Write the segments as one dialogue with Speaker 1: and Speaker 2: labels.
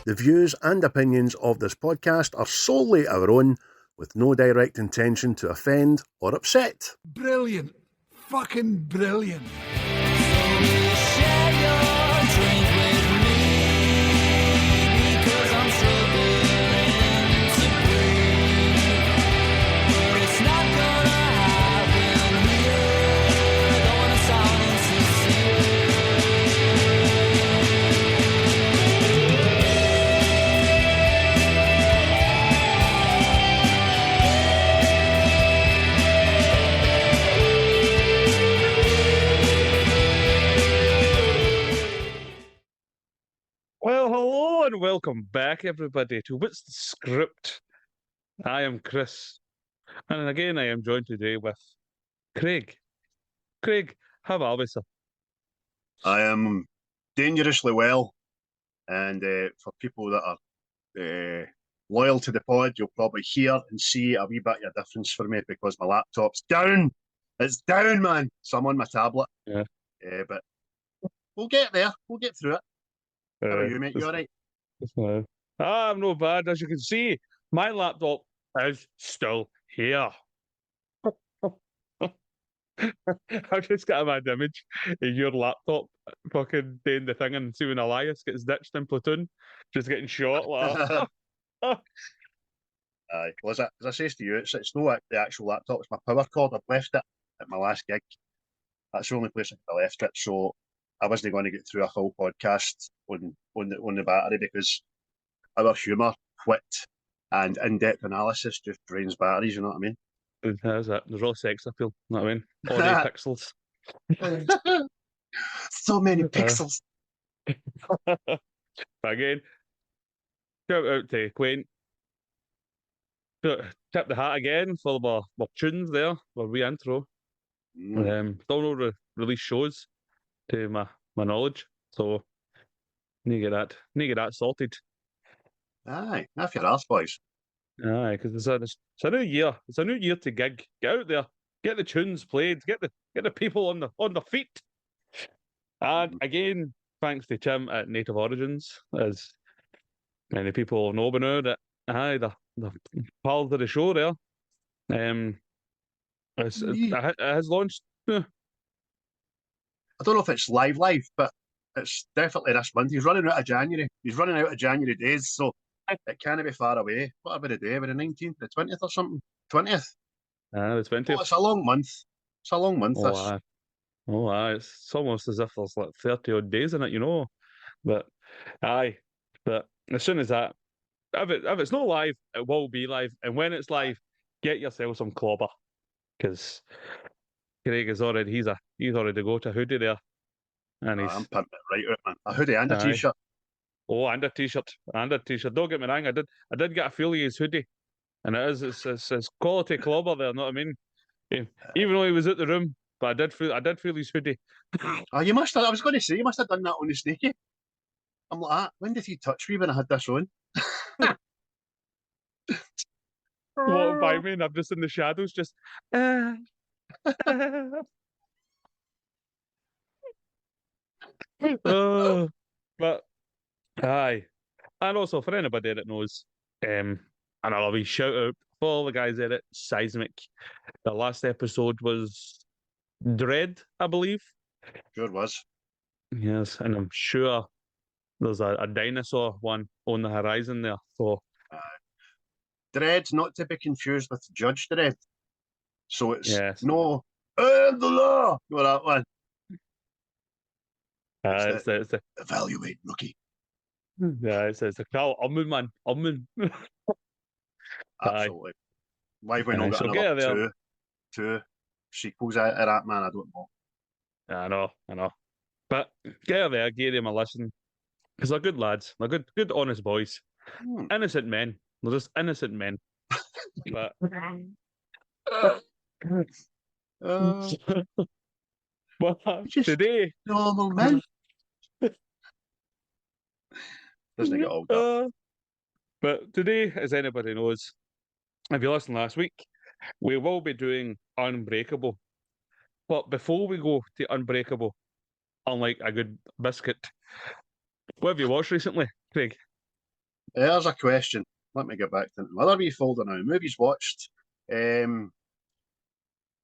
Speaker 1: The views and opinions of this podcast are solely our own, with no direct intention to offend or upset.
Speaker 2: Brilliant. Fucking brilliant.
Speaker 3: Well, hello and welcome back, everybody, to What's the Script? I am Chris, and again, I am joined today with Craig. Craig, how are we, sir?
Speaker 1: I am dangerously well, and for people that are loyal to the pod, you'll probably hear and see a wee bit of a difference for me because my laptop's down. It's down, man. So I'm on my tablet.
Speaker 3: Yeah.
Speaker 1: But we'll get there. We'll get through it. How are you, mate? You all right?
Speaker 3: I'm no bad. As you can see, my laptop is still here. I've just got a mad image of your laptop fucking doing the thing and see when Elias gets ditched in Platoon, just getting shot like that.
Speaker 1: Aye. Well, as I say to you, it's not the actual laptop, it's my power cord. I've left it at my last gig. That's the only place I left it, so I wasn't going to get through a full podcast on the battery because our humour, wit, and in-depth analysis just drains batteries, you know what I mean?
Speaker 3: There's all sex appeal, you know what I mean? All the pixels.
Speaker 1: So many pixels.
Speaker 3: Again, shout out to Quaint. Tip the hat again for my tunes there, my re-intro. Still no release shows to my knowledge, so need to get that sorted.
Speaker 1: Aye, if you're arse, boys.
Speaker 3: Aye, because it's a new year. It's a new year to gig. Get out there, get the tunes played, get the people on the feet. And again, thanks to Tim at Native Origins, as many people know by now that the pals of the show there. It has launched.
Speaker 1: I don't know if it's live, but it's definitely this month. He's running out of January. He's running out of January days, so it can't be far away. What about the day? About the 19th, the 20th or something? 20th?
Speaker 3: The 20th.
Speaker 1: Oh, it's a long month. It's a long month, this.
Speaker 3: Aye. It's almost as if there's like 30 odd days in it, you know. But aye. But as soon as that, if it's not live, it will be live. And when it's live, get yourself some clobber. Because Craig is already he's already got a hoodie there. And
Speaker 1: I'm pimping it right out, man. A hoodie and a t-shirt.
Speaker 3: Oh, and a t-shirt. Don't get me wrong, I did get a feel of his hoodie. And it's quality clobber there, know what I mean? Even though he was at the room, but I did feel his hoodie.
Speaker 1: Oh, you must have, I was going to say, you must have done that on the sneaky. I'm like, when did he touch me when I had this on?
Speaker 3: What by me? And I'm just in the shadows, just. But aye, and also for anybody that knows, and I'll be shout out for all the guys at it. Seismic. The last episode was Dread, I believe.
Speaker 1: Sure was.
Speaker 3: Yes, and I'm sure there's a dinosaur one on the horizon there. So
Speaker 1: Dread, not to be confused with Judge Dredd. So it's no the law. You know that one.
Speaker 3: It's the
Speaker 1: evaluate rookie.
Speaker 3: Yeah, it's the Carl man.
Speaker 1: Absolutely. Why have we not got another two sequels out of that, man? I don't know.
Speaker 3: I know. But get out there, give them a listen. Because they're good lads. They're good honest boys. Innocent men. They're just innocent men. But today
Speaker 1: normal men. Doesn't get old.
Speaker 3: But today, as anybody knows, if you listened last week, we will be doing Unbreakable. But before we go to Unbreakable, unlike a good biscuit, what have you watched recently, Craig?
Speaker 1: There's a question. Let me get back to the other wee folder now. Movies watched. There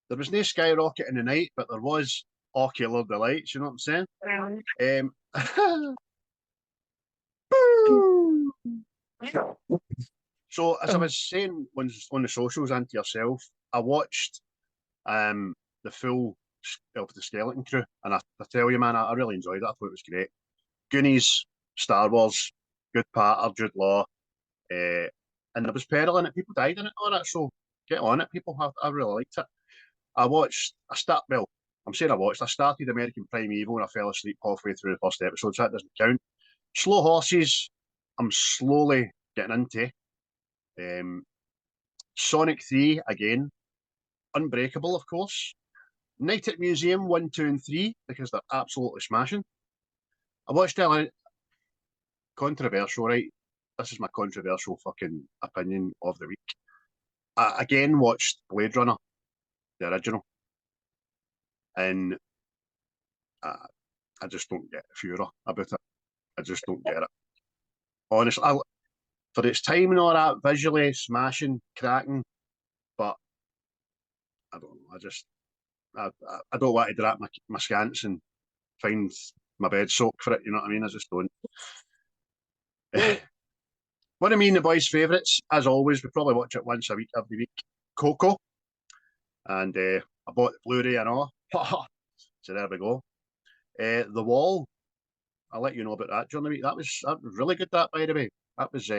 Speaker 1: was no Skyrocket in the Night, but there was Ocular Delights, you know what I'm saying? So, as I was saying on the socials and to yourself, I watched the full of the Skeleton Crew, and I tell you, man, I really enjoyed it. I thought it was great. Goonies, Star Wars, good part of Jude Law, and there was peril in it. People died in it, all that. So get on it, people. I really liked it. I'm saying I started American Primeval and I fell asleep halfway through the first episode, so that doesn't count. Slow Horses, I'm slowly getting into. Sonic 3, again. Unbreakable, of course. Night at Museum 1, 2, and 3, because they're absolutely smashing. I watched controversial, right? This is my controversial fucking opinion of the week. I again watched Blade Runner, the original. And I just don't get Furor about it. I just don't get it. Honestly, for its time and all that, visually smashing, cracking, but I don't know. I don't want to drop my scants and find my bed soaked for it. You know what I mean? I just don't. One of me and the boys' favourites, as always, we probably watch it once a week, every week. Coco, and I bought the Blu-ray and all. So there we go. The Wall. I'll let you know about that during the week. That was really good. That, by the way, that was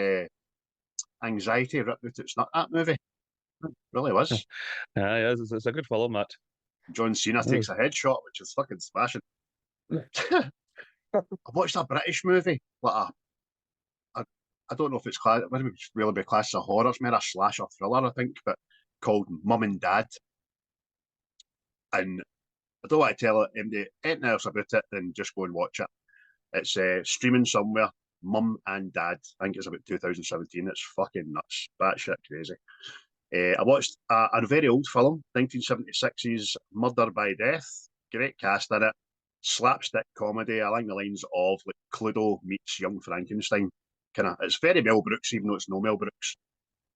Speaker 1: anxiety ripped out its nut. That movie it really was.
Speaker 3: Yeah, it's a good film, that.
Speaker 1: John Cena takes a headshot, which is fucking smashing. I watched a British movie, like I don't know if it's class. It wouldn't really be classed as a horror. It's more a slasher thriller, I think, but called Mum and Dad. And I don't want to tell anybody anything else about it than just go and watch it. It's streaming somewhere. Mum and Dad. I think it's about 2017. It's fucking nuts. Batshit crazy. I watched a very old film, 1976's Murder by Death. Great cast in it. Slapstick comedy along the lines of like Cluedo meets Young Frankenstein. It's very Mel Brooks, even though it's no Mel Brooks.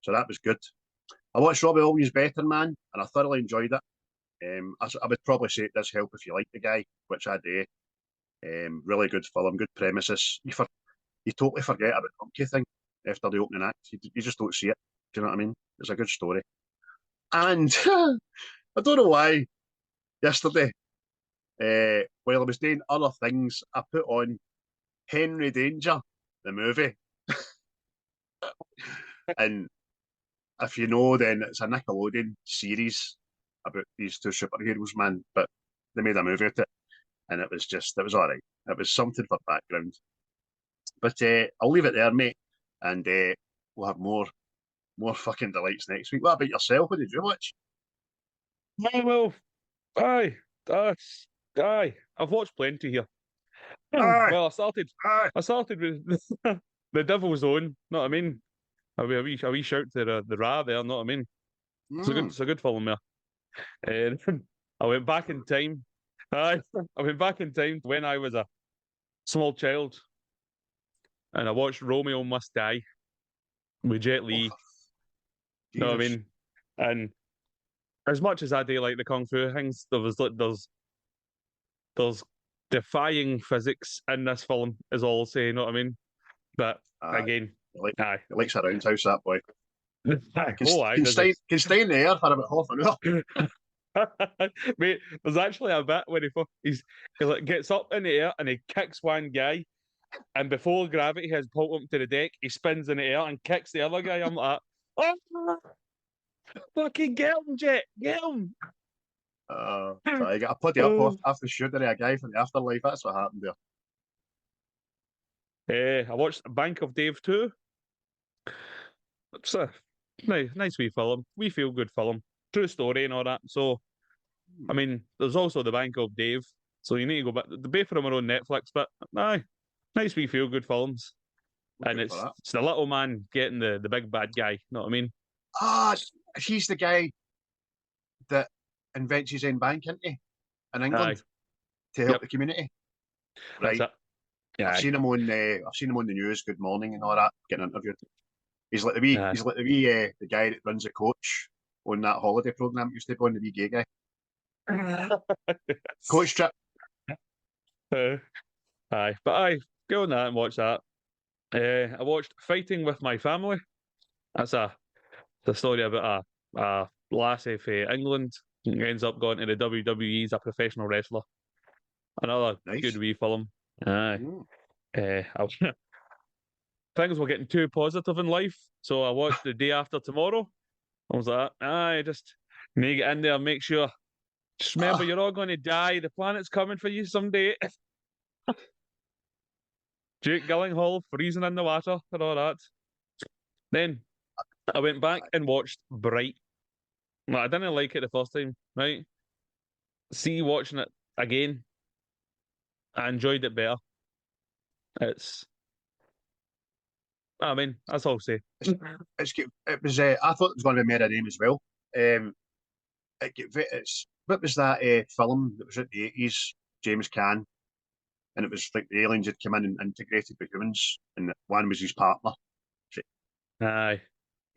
Speaker 1: So that was good. I watched Robbie Williams' Better Man, and I thoroughly enjoyed it. I would probably say it does help if you like the guy, which I do. Really good film, good premises. You totally forget about the monkey thing after the opening act. You just don't see it. Do you know what I mean? It's a good story. And I don't know why, yesterday, while I was doing other things, I put on Henry Danger, the movie. And if you know, then it's a Nickelodeon series about these two superheroes, man. But they made a movie out of it, and it was all right. It was something for background. But I'll leave it there, mate, and we'll have more fucking delights next week. What about yourself? What did you watch?
Speaker 3: Well, aye, aye. I've watched plenty here.
Speaker 1: Aye,
Speaker 3: Well,
Speaker 1: aye.
Speaker 3: I started with the Devil's Own. Know what I mean? A wee shout to the Ra there. Know what I mean? It's a good film there. And I went back in time. I went back in time to when I was a small child, and I watched Romeo Must Die with Jet Li.
Speaker 1: Oh,
Speaker 3: Know what I
Speaker 1: Jesus.
Speaker 3: mean? And as much as I do like the kung fu things, there's defying physics in this film, is all I'll say. You know what I mean? But
Speaker 1: Aye.
Speaker 3: again, aye.
Speaker 1: He likes a roundhouse, that boy.
Speaker 3: Aye.
Speaker 1: Can stay in the air for about half an hour.
Speaker 3: Mate, there's actually a bit where he like gets up in the air and he kicks one guy, and before gravity has pulled him to the deck, he spins in the air and kicks the other guy. I'm like, oh, fucking get him, Jet, get him.
Speaker 1: So I got a putty up after shooting a guy from the afterlife. That's what happened there.
Speaker 3: I watched Bank of Dave 2. It's a nice wee film, wee feel good film, true story and all that. So, I mean, there's also the Bank of Dave. So you need to go back. The both of them are on Netflix, but aye, nice wee feel good films. And it's the little man getting the big bad guy. You know what I mean?
Speaker 1: He's the guy that invents his own bank, isn't he? In England to help the community. Right.
Speaker 3: Yeah.
Speaker 1: I've seen him on the news, Good Morning and all that, getting interviewed. He's like the the guy that runs the coach on that holiday program used to be on, the wee gay guy. Coach trip.
Speaker 3: Aye, but go on that and watch that. I watched Fighting with My Family. That's a story about a lassie from England who ends up going to the WWE as a professional wrestler. Another
Speaker 1: Nice.
Speaker 3: good wee film. Aye.
Speaker 1: Mm.
Speaker 3: Things were getting too positive in life, so I watched The Day After Tomorrow. I was like, just need to get in there and make sure. Just remember, you're all going to die. The planet's coming for you someday. Jake Gyllenhaal freezing in the water and all that. Then I went back and watched Bright. I didn't like it the first time, right? See, watching it again, I enjoyed it better. That's all I'll say.
Speaker 1: It's good. It was. I thought it was going to be made a name as well. What was that film that was at the 80s? James Caan, and it was like the aliens had come in and integrated with humans, and one was his partner.
Speaker 3: Aye.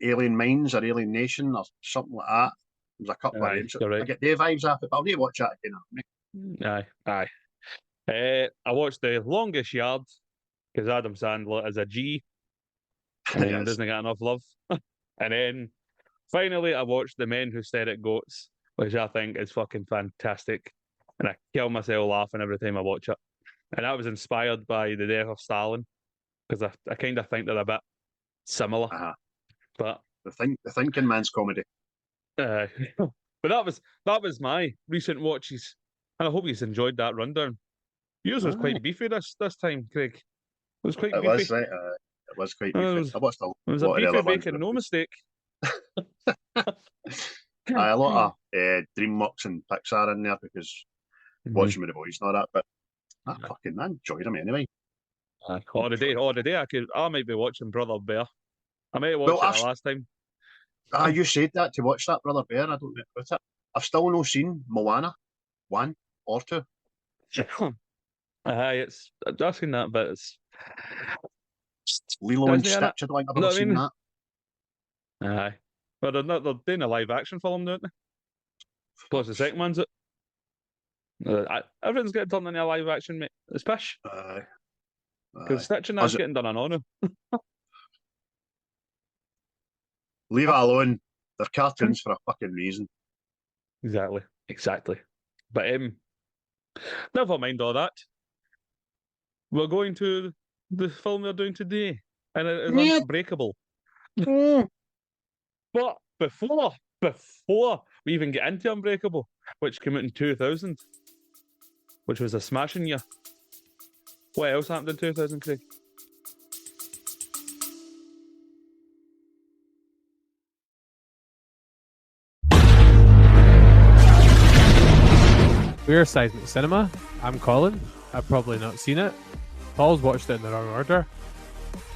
Speaker 1: Alien Minds or Alien Nation or something like that. There's a couple of names.
Speaker 3: Right.
Speaker 1: I get their vibes off it, but I'll need to watch that again.
Speaker 3: Aye. I watched The Longest Yard because Adam Sandler is a G and he doesn't get enough love. And then finally, I watched The Men Who Stare at Goats, which I think is fucking fantastic. And I kill myself laughing every time I watch it. And that was inspired by the death of Stalin because I kind of think they're a bit similar. But
Speaker 1: the thinking man's comedy.
Speaker 3: But that was my recent watches, and I hope you've enjoyed that rundown. Yours was quite beefy this time, Craig. It was quite beefy.
Speaker 1: Was right. It was quite beefy. I watched
Speaker 3: it was a beefy bacon, no mistake.
Speaker 1: A lot of DreamWorks and Pixar in there because watching with the boys and all that. But I enjoyed them anyway.
Speaker 3: The day I might be watching Brother Bear. I might have watched it last time.
Speaker 1: You said that to watch that Brother Bear. I don't know about it. I've still not seen Moana 1 or 2.
Speaker 3: I've seen that, but it's
Speaker 1: Lilo and Stitch. I don't think I've ever seen that.
Speaker 3: Aye, but they're doing a live action film, don't they? Plus the second one's it. Everything's getting turned into a live action, mate. It's pish. Because Stitch and that's getting done on honour.
Speaker 1: Leave it alone. They're cartoons for a fucking reason.
Speaker 3: Exactly. But never mind all that. We're going to the film we're doing today, and it is Unbreakable. But before we even get into Unbreakable, which came out in 2000, which was a smashing year. What else happened in 2000, Craig?
Speaker 4: We're Seismic Cinema. I'm Colin. I've probably not seen it. Paul's watched it in the wrong order.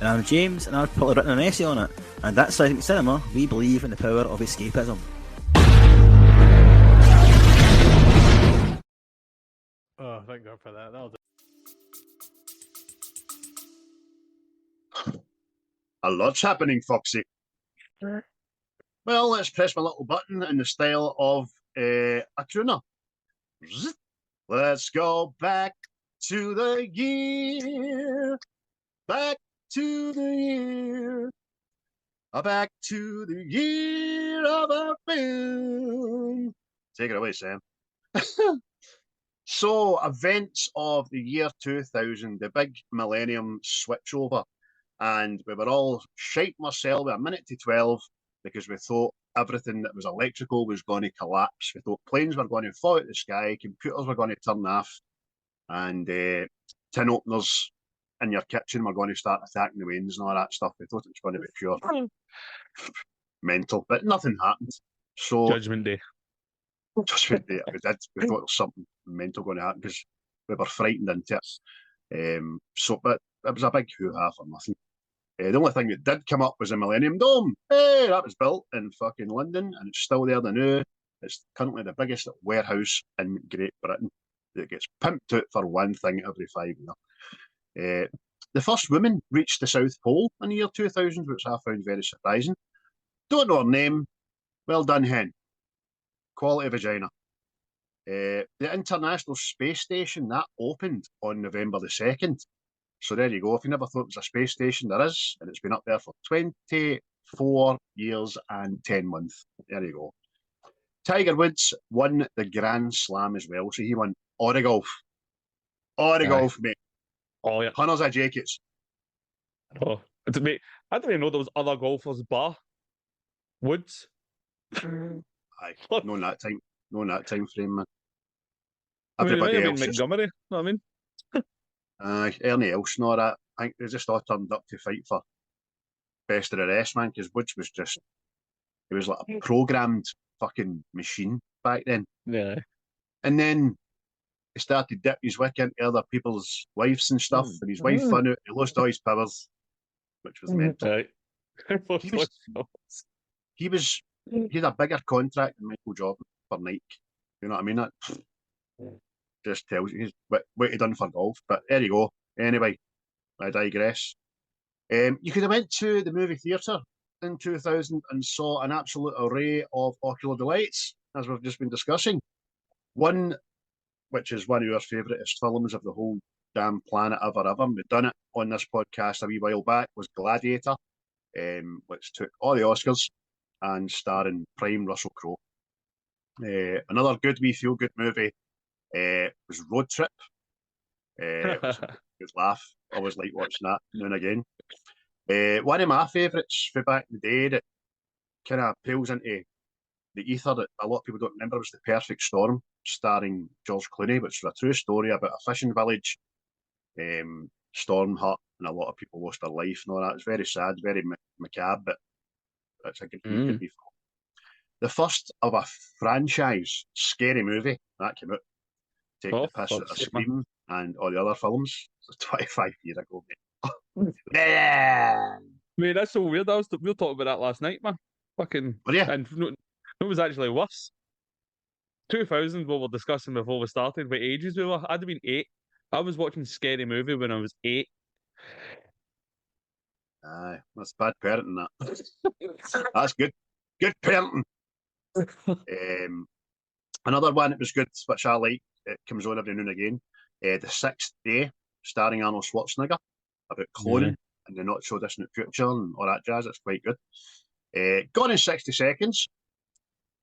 Speaker 5: And I'm James, and I've probably written an essay on it. And that's Seismic Cinema. We believe in the power of escapism.
Speaker 4: Oh, thank God for that. That'll do.
Speaker 1: A lot's happening, Foxy. Well, let's press my little button in the style of a tuner. Let's go back to the year. Back to the year. Back to the year of our film. Take it away, Sam. So, events of the year 2000, the big millennium switchover. And we were all shiting ourselves with a minute to 12 because we thought everything that was electrical was going to collapse. We thought planes were going to fall out of the sky, computers were going to turn off, and tin openers in your kitchen were going to start attacking the windows and all that stuff. We thought it was going to be pure mental, but nothing happened. So
Speaker 3: Judgment Day.
Speaker 1: We thought there was something mental going to happen because we were frightened into it. But it was a big hoo-ha for nothing. The only thing that did come up was a Millennium Dome. Hey, that was built in fucking London, and it's still there now. It's currently the biggest warehouse in Great Britain that gets pimped out for one thing every 5 years. The first woman reached the South Pole in the year 2000, which I found very surprising. Don't know her name. Well done, hen. Quality vagina. The International Space Station, that opened on November the 2nd. So there you go. If you never thought it was a space station, there is, and it's been up there for 24 years and 10 months. There you go. Tiger Woods won the Grand Slam as well, so he won all the golf. All the golf, mate.
Speaker 3: Oh, yeah.
Speaker 1: Hundreds of jackets.
Speaker 3: Oh, mate, I didn't even know there was other golfers bar Woods.
Speaker 1: Aye, no in that time frame, man.
Speaker 3: I mean, it might
Speaker 1: Everybody
Speaker 3: have been
Speaker 1: else just,
Speaker 3: Montgomery, you know what I mean?
Speaker 1: Ernie Els and all that. I think they just all turned up to fight for best of the rest, man, because Woods was just, he was like a programmed fucking machine back then.
Speaker 3: Yeah.
Speaker 1: And then he started dipping his wick into other people's wives and stuff, and his wife found out he lost all his powers, which was mental.
Speaker 3: Right.
Speaker 1: He had a bigger contract than Michael Jordan for Nike. You know what I mean? That just tells you what he done for golf. But there you go. Anyway, I digress. You could have went to the movie theatre in 2000 and saw an absolute array of ocular delights, as we've just been discussing. One, which is one of our favouriteest films of the whole damn planet ever. We've done it on this podcast a wee while back, was Gladiator, which took all the Oscars and starring prime Russell Crowe. Another good wee feel-good movie was Road Trip. It was a good laugh. Always like watching that now and again. One of my favourites for back in the day that kind of pales into the ether that a lot of people don't remember was The Perfect Storm, starring George Clooney, which was a true story about a fishing village, storm hit, and a lot of people lost their life and all that. It's very sad, very macabre, but it's a good film. The first of a franchise scary movie that came out, take the piss out of Scream and all the other films. So 25 years ago, mate.
Speaker 3: Mate, that's so weird. We were talking about that last night, man. Fucking.
Speaker 1: But yeah.
Speaker 3: And it was actually worse. 2000, we were discussing before we started, what ages we were. I'd have been 8. I was watching Scary Movie when I was 8.
Speaker 1: Aye, that's bad parenting, that. That's good. Good parenting. Another one that was good, which I like, it comes on every now and again. The Sixth Day, starring Arnold Schwarzenegger, about cloning in the not so distant future and all that jazz. It's quite good. Gone in 60 Seconds,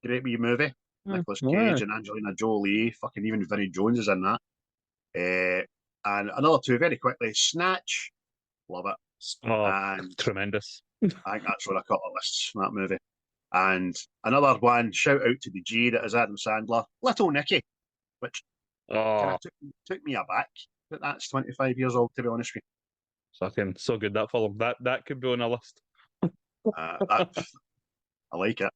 Speaker 1: great wee movie. Nicolas Cage and Angelina Jolie, fucking even Vinnie Jones is in that. And another two, very quickly, Snatch, love it.
Speaker 3: Oh,
Speaker 1: and
Speaker 3: tremendous.
Speaker 1: I think that's on a couple of lists, that movie. And another one, shout out to the G, that is Adam Sandler, Little Nicky, which kind of took me aback that that's 25 years old, to be honest with
Speaker 3: you. Fucking so good, that film. That could be on a list.
Speaker 1: I like it.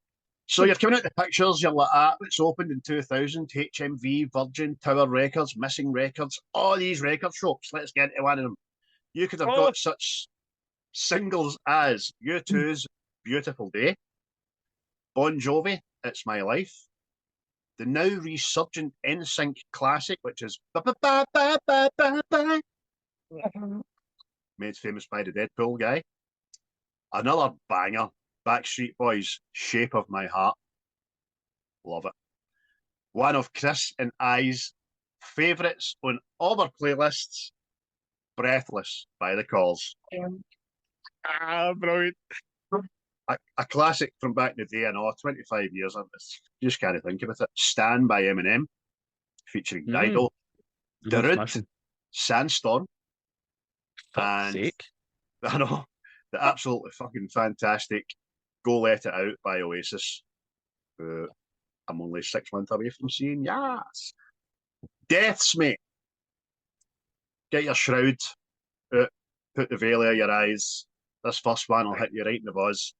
Speaker 1: So you're coming out the pictures, you're like, it's opened in 2000, HMV, Virgin, Tower Records, Missing Records, all these record shops. Let's get into one of them. You could have got such singles as U2's Beautiful Day, Bon Jovi, It's My Life, the now resurgent NSYNC classic, which is made famous by the Deadpool guy. Another banger, Backstreet Boys, Shape of My Heart. Love it. One of Chris and I's favourites on all our playlists, Breathless by the Calls.
Speaker 3: Brilliant.
Speaker 1: A classic from back in the day, I know, 25 years. You just can't think about it. Stan by Eminem, featuring Dido. Darude, Sandstorm. And
Speaker 3: sake.
Speaker 1: I know, the absolutely fucking fantastic Go Let It Out by Oasis. I'm only 6 months away from seeing. Yes. Deaths, mate. Get your shroud out, put the veil out of your eyes. This first one will hit you right in the buzz.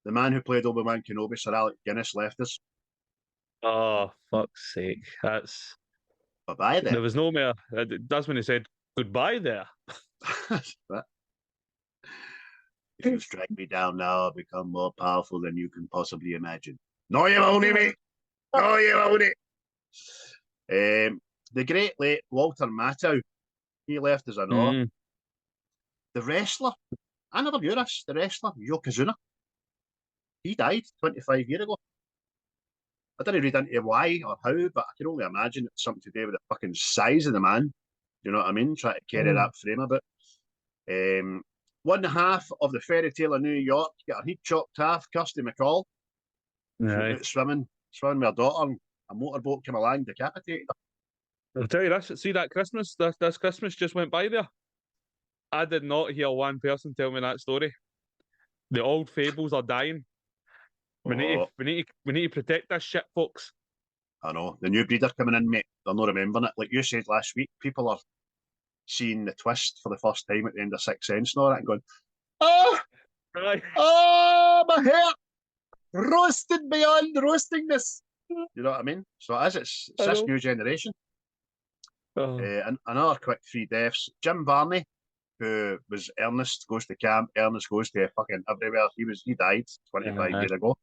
Speaker 1: The man who played Obi-Wan Kenobi, Sir Alec Guinness, left us.
Speaker 3: Oh, fuck's sake. That's...
Speaker 1: Bye-bye then.
Speaker 3: There was no more... That's when he said, goodbye there.
Speaker 1: If you strike me down now, I'll become more powerful than you can possibly imagine. No, you won't, mate. No, you won't. The great late Walter Matthau He left as an awe.
Speaker 3: Mm.
Speaker 1: The wrestler, I never knew this, the wrestler, Yokozuna, he died 25 years ago. I didn't read into why or how, but I can only imagine it's something to do with the fucking size of the man. You know what I mean? Try to carry that frame a bit. One half of the fairy tale of New York got her head chopped half. Kirsty McCall,
Speaker 3: Aye.
Speaker 1: swimming with her daughter, and a motorboat came along, decapitated her.
Speaker 3: I'll tell you this. See that Christmas? This Christmas just went by there. I did not hear one person tell me that story. The old fables are dying. We need to protect this shit, folks.
Speaker 1: I know. The new breed are coming in, mate. They're not remembering it. Like you said last week, people are seeing the twist for the first time at the end of Sixth Sense and all that and going, oh,
Speaker 3: Aye.
Speaker 1: oh, my hair! Roasted beyond roastingness. You know what I mean? So as it's this new generation.
Speaker 3: Oh.
Speaker 1: And another quick 3 deaths. Jim Varney, who was Ernest Goes to Camp, Ernest Goes to fucking everywhere. He died 25 years ago.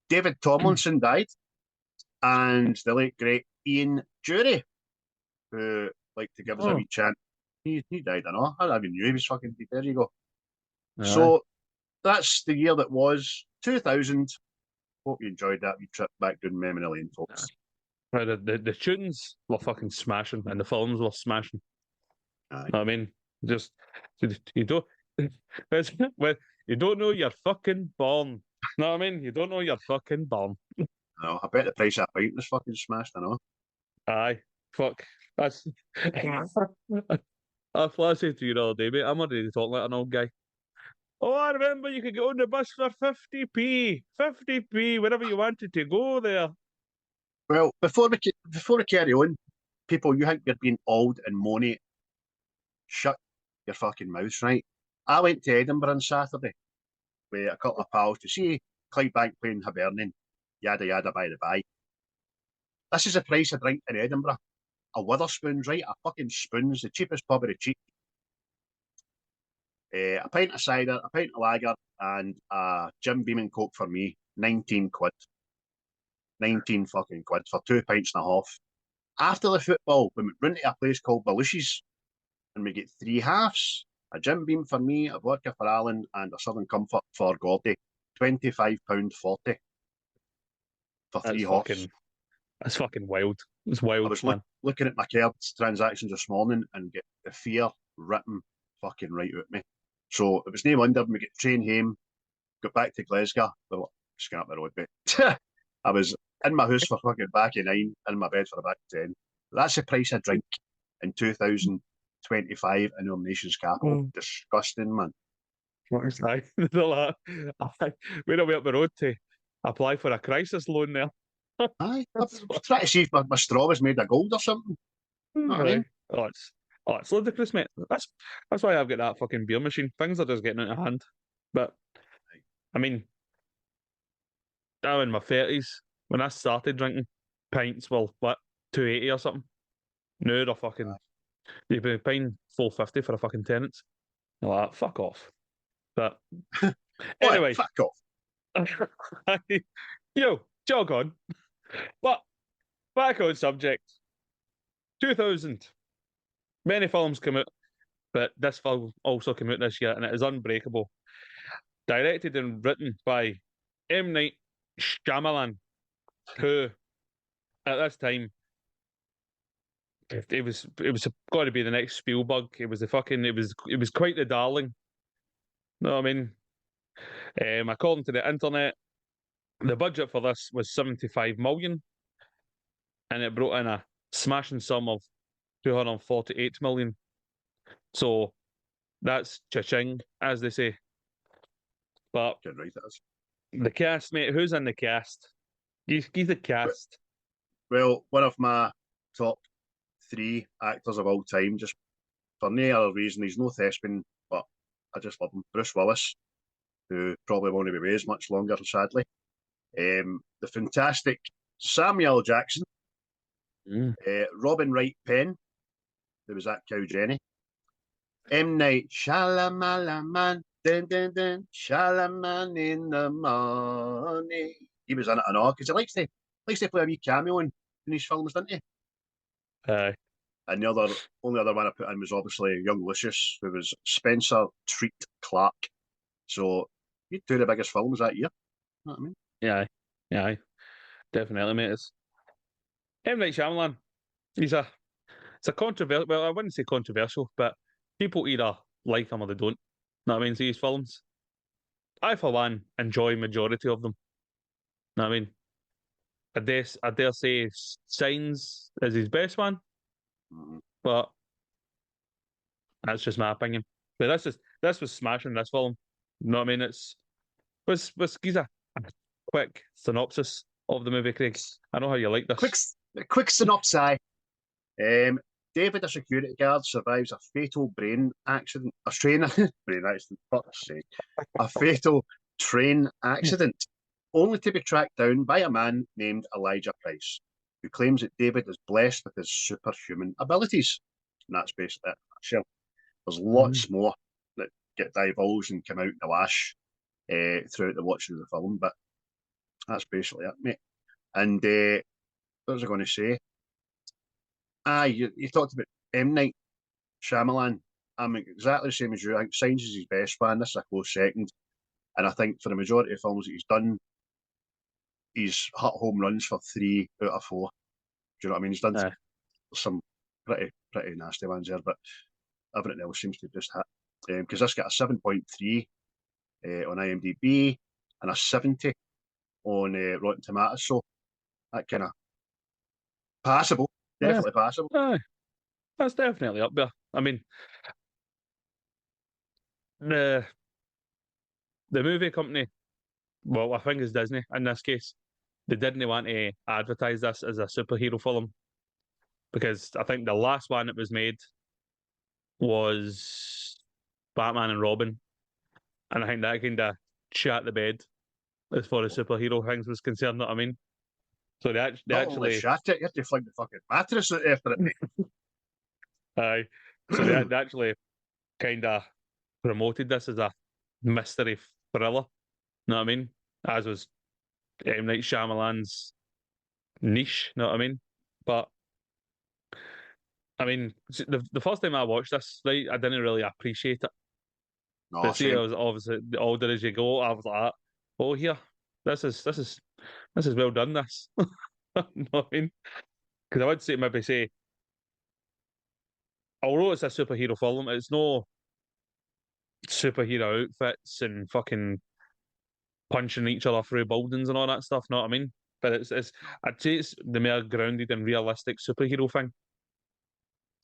Speaker 1: David Tomlinson died. And the late great Ian Jury, who liked to give us a wee chant. He died, I know. I never even knew he was fucking dead. There you go. So that's the year that was 2000. Hope you enjoyed that wee trip back down memory lane, folks.
Speaker 3: Right, the tunes were fucking smashing and the films were smashing.
Speaker 1: Aye.
Speaker 3: I mean, just you don't well, you don't know you're fucking born. Know what I mean? You don't know you're fucking born.
Speaker 1: No, I bet the price of a pint was fucking smashed, I know.
Speaker 3: Aye, fuck. That's what I said to you the other day, mate. I'm already talking like an old guy. Oh, I remember you could get on the bus for 50p, 50p, wherever you wanted to go there.
Speaker 1: Well, before we carry on, people, you think you're being old and moany. Shut your fucking mouth, right? I went to Edinburgh on Saturday with a couple of pals to see Clydebank playing Hibernian, yada yada by the by. This is the price of drink in Edinburgh. A Witherspoon's, right? A fucking spoon's, the cheapest pub of the cheap. A pint of cider, a pint of lager, and a Jim Beam and Coke for me, 19 quid. 19 fucking quid for 2 pints and a half. After the football, we went to a place called Willis's, and we get 3 halves. A Jim Beam for me, a vodka for Alan, and a Southern Comfort for Gordy. £25.40 for 3 halves.
Speaker 3: That's fucking wild. It's wild,
Speaker 1: I was
Speaker 3: man.
Speaker 1: looking at my cards transactions this morning and get the fear ripping fucking right out of me. So it was no wonder when we get the train home, got back to Glasgow, well, just going up the road, but I was in my house for fucking back of 9, in my bed for about 10. That's the price of drink in 2025 in our nation's capital. Disgusting, man.
Speaker 3: Aye. We're away up the road to apply for a crisis loan there.
Speaker 1: Aye, I'm trying to see if my straw was made of gold or something. Know what I mean?
Speaker 3: It's ludicrous, mate. That's why I've got that fucking beer machine. Things are just getting out of hand. But I mean, now in my 30s, when I started drinking, pints were what, 280 or something. Now they're fucking you've been paying $4.50 for a fucking tenants. You're like, fuck off. But anyway,
Speaker 1: fuck off.
Speaker 3: Yo, jog on. But back on subject. 2000. Many films come out, but this film also came out this year, and it is Unbreakable. Directed and written by M. Night Shyamalan, who at this time it was got to be the next Spielberg. It was quite the darling. You know what I mean? According to the internet, the budget for this was 75 million, and it brought in a smashing sum of 248 million. So that's cha-ching, as they say. But
Speaker 1: Right, that is.
Speaker 3: the cast, mate, who's in the cast? Give the cast.
Speaker 1: Well, one of my top 3 actors of all time, just for no other reason, he's no thespian, but I just love him. Bruce Willis, who probably won't be with us much longer, sadly. The fantastic Samuel Jackson, Robin Wright Penn, who was that cow Jenny. M. Night Shyamalan, dun dun dun, Shyamalan in the morning. He was in it and all because he likes to play a wee cameo in his films, doesn't he?
Speaker 3: Aye.
Speaker 1: And the only other one I put in was obviously young Lucius, who was Spencer Treat Clark. So he had two of the biggest films that year. You know what I mean?
Speaker 3: Yeah, definitely, mate. It's M. Night Shyamalan. It's a controversial. Well, I wouldn't say controversial, but people either like him or they don't. Know what I mean? See his films. I, for one, enjoy majority of them. Know what I mean? I dare say Signs is his best one, but that's just my opinion. But this was smashing this film. You know what I mean? Was give a quick synopsis of the movie, Craig. I know how you like this.
Speaker 1: Quick synopsis. David, a security guard, survives a fatal brain accident. A fatal train accident, only to be tracked down by a man named Elijah Price, who claims that David is blessed with his superhuman abilities. And that's basically it. Sure. There's lots more that get divulged and come out in the wash throughout the watching of the film, but that's basically it, mate. And what was I going to say? You talked about M. Night Shyamalan. I'm exactly the same as you. I think Signs is his best one. This is a close second. And I think for the majority of films that he's done, he's hit home runs for 3 out of 4. Do you know what I mean? He's done some pretty nasty ones there, but everything else seems to just hit. Because this got a 7.3 on IMDb and a 70 on Rotten Tomatoes. So that kind of passable. Definitely passable.
Speaker 3: That's definitely up there. I mean, the movie company, well, I think it's Disney in this case, they didn't want to advertise this as a superhero film because I think the last one that was made was Batman and Robin, and I think that kind of shat the bed as far as superhero things was concerned. Know what I mean? So they actually
Speaker 1: shat it. You have to fling the fucking mattress out after it.
Speaker 3: Aye. So they actually kind of promoted this as a mystery thriller. Know what I mean? As was M. Night Shyamalan's niche. Know what I mean? But I mean, the first time I watched this, right, I didn't really appreciate it.
Speaker 1: No,
Speaker 3: But see, I was obviously the older as you go, I was like, oh, here, this is well done. This, know what I mean? Because I would say maybe say, although it's a superhero film, it's no superhero outfits and fucking punching each other through buildings and all that stuff. Know what I mean? But it's I'd say it's the more grounded and realistic superhero thing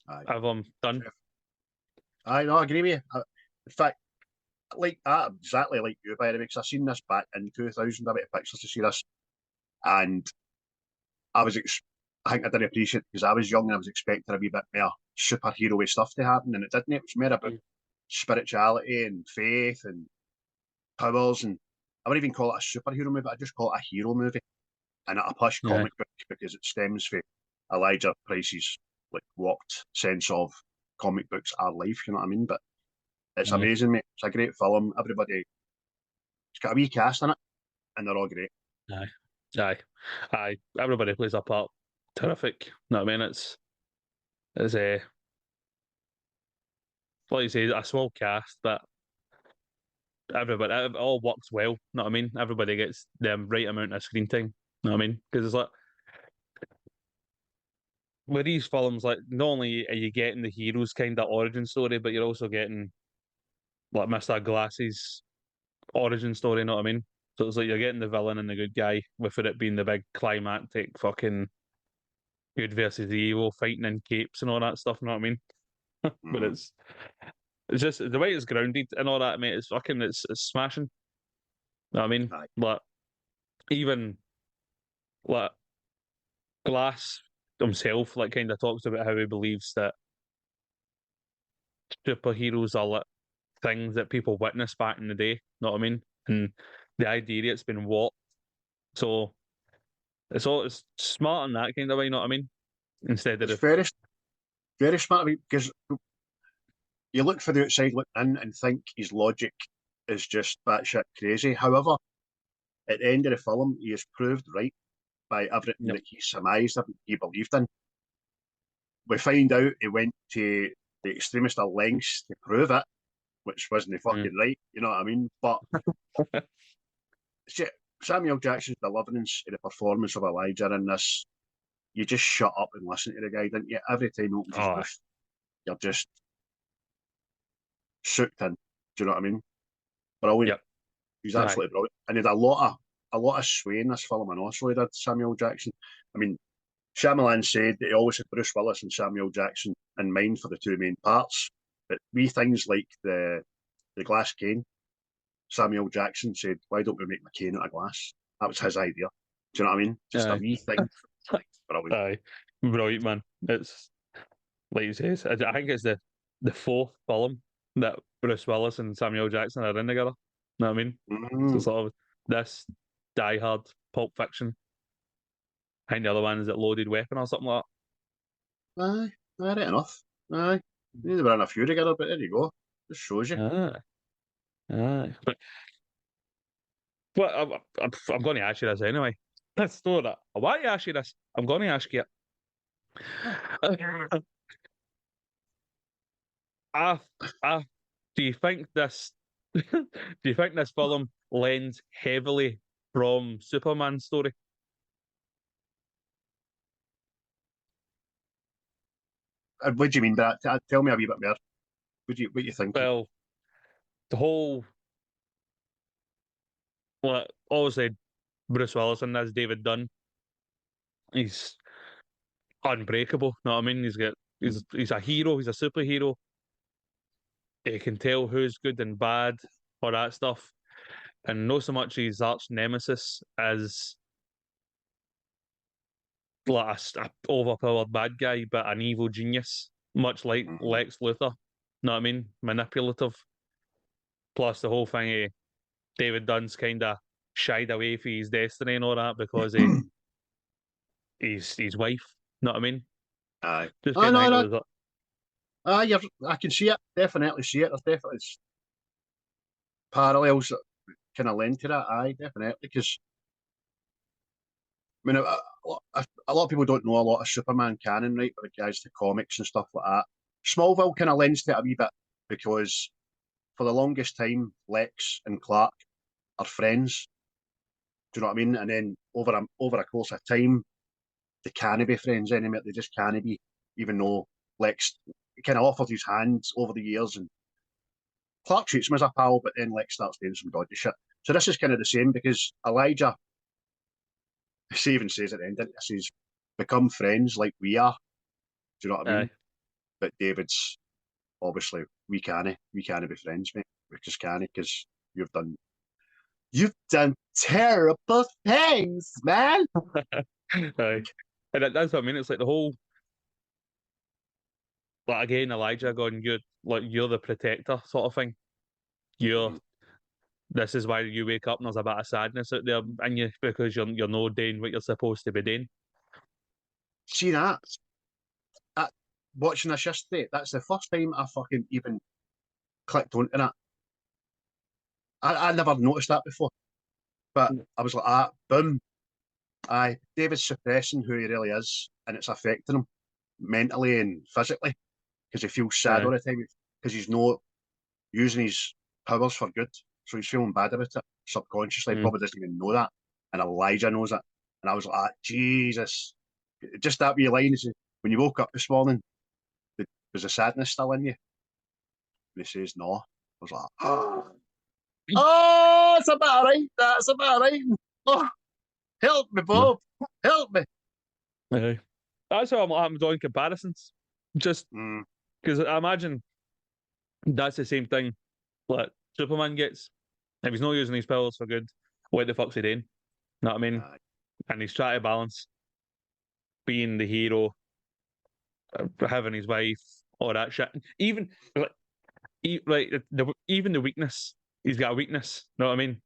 Speaker 3: I've done.
Speaker 1: I agree with you. In fact, like that exactly like you, by the way, because I seen this back in 2000. I went to pictures to see this, and I think I didn't appreciate it because I was young and I was expecting a wee bit more superhero stuff to happen, and it didn't. It was more about spirituality and faith and powers, and I wouldn't even call it a superhero movie. I just call it a hero movie, and a plush comic book because it stems from Elijah Price's like warped sense of comic books are life. You know what I mean? But it's amazing, mate. It's a great film. Everybody, it's got a wee cast in it, and they're all great.
Speaker 3: Aye. Everybody plays a part. Terrific. You know what I mean? It's a like you say, a small cast, but everybody, it all works well. You know what I mean? Everybody gets the right amount of screen time. You know what I mean? Because it's like with these films, like not only are you getting the hero's kind of origin story, but you're also getting like Mr. Glass's origin story. You know what I mean? So it's like you're getting the villain and the good guy, without it being the big climactic fucking good versus the evil fighting in capes and all that stuff. You know what I mean? But it's just the way it's grounded and all that, mate. It's smashing. You know what I mean? But even like Glass himself, like kind of talks about how he believes that superheroes are like things that people witnessed back in the day. You know what I mean? And the idea that it's been warped. So it's smart in that kind of way. You know what I mean? Instead of
Speaker 1: very, very smart because you look for the outside looking in and think his logic is just batshit crazy. However, at the end of the film, he is proved right by everything that he surmised, everything he believed in. we find out he went to the extremist of lengths to prove it, which wasn't fucking right. You know what I mean? But Samuel Jackson's deliverance in the performance of Elijah in this, you just shut up and listen to the guy, didn't you? Every time he opens his mouth, you're just soaked in. Do you know what I mean? Brilliant.
Speaker 3: Yep.
Speaker 1: He's absolutely brilliant. And he had a lot of sway in this film, and also he did, Samuel Jackson. I mean, Shyamalan said that he always had Bruce Willis and Samuel Jackson in mind for the two main parts. But wee things like the glass cane, Samuel Jackson said, "Why don't we make my cane out of glass?" That was his idea. Do you know what I mean? Just a wee thing. Brilliant.
Speaker 3: Brilliant, man. It's like you say, I think it's the fourth film that Bruce Willis and Samuel Jackson are in together. You know what I mean? So sort of this Die Hard, Pulp Fiction. I think the other one is that Loaded Weapon or something like
Speaker 1: that. Aye, right enough. Aye. They were in a few together, but there you go. Just shows you.
Speaker 3: Aye. But I'm going to ask you this anyway. Let's do that. Why you ask you this? I'm going to ask you. Do you think this? Do you think this film lends heavily from Superman's story?
Speaker 1: What do you mean by that? Tell me a wee bit more. What do you think?
Speaker 3: Well, the whole, well, obviously, Bruce Willis and that's David Dunn. He's unbreakable. Know what I mean? He's a hero. He's a superhero. He can tell who's good and bad, all that stuff, and not so much his arch nemesis as like a overpowered bad guy, but an evil genius, much like Lex Luthor. Know what I mean? Manipulative. Plus the whole thing, David Dunn's kind of shied away from his destiny and all that because his wife. Know what I mean?
Speaker 1: Aye.
Speaker 3: Just
Speaker 1: I can see it. Definitely see it. There's definitely parallels that kind of lend to that. Aye, definitely. Because I mean, a lot of people don't know a lot of Superman canon, right? But the guys, the comics and stuff like that. Smallville kind of lends to it a wee bit because for the longest time, Lex and Clark are friends. Do you know what I mean? And then over a course of time, they can't be friends anymore. They just can't be, even though Lex kind of offered his hands over the years, and Clark treats him as a pal, but then Lex starts doing some dodgy shit. So this is kind of the same because Elijah, she even says at the end, it says, become friends like we are. Do you know what I mean? But David's obviously we can't be friends, mate. We just can't because you've done terrible things, man.
Speaker 3: Aye. And that's what I mean. It's like the whole, like again, Elijah going, you're the protector sort of thing. This is why you wake up and there's a bit of sadness out there in you because you're not doing what you're supposed to be doing.
Speaker 1: See that? Watching this yesterday, that's the first time I fucking even clicked onto that. I never noticed that before. But I was like, boom. Aye, David's suppressing who he really is, and it's affecting him mentally and physically because he feels sad all the time because he's not using his powers for good. So he's feeling bad about it subconsciously. Probably doesn't even know that. And Elijah knows it. And I was like, Jesus. Just that wee line is when you woke up this morning, was the sadness still in you? And he says, no. I was like, oh, that's about right. That's about right. Oh, help me, Bob. Help me.
Speaker 3: That's how I'm doing comparisons. Just because I imagine that's the same thing like Superman gets. If he's not using his powers for good, what the fuck's he doing? Know what I mean? And he's trying to balance being the hero, having his wife, all that shit. Even even the weakness. He's got a weakness. Know what I mean?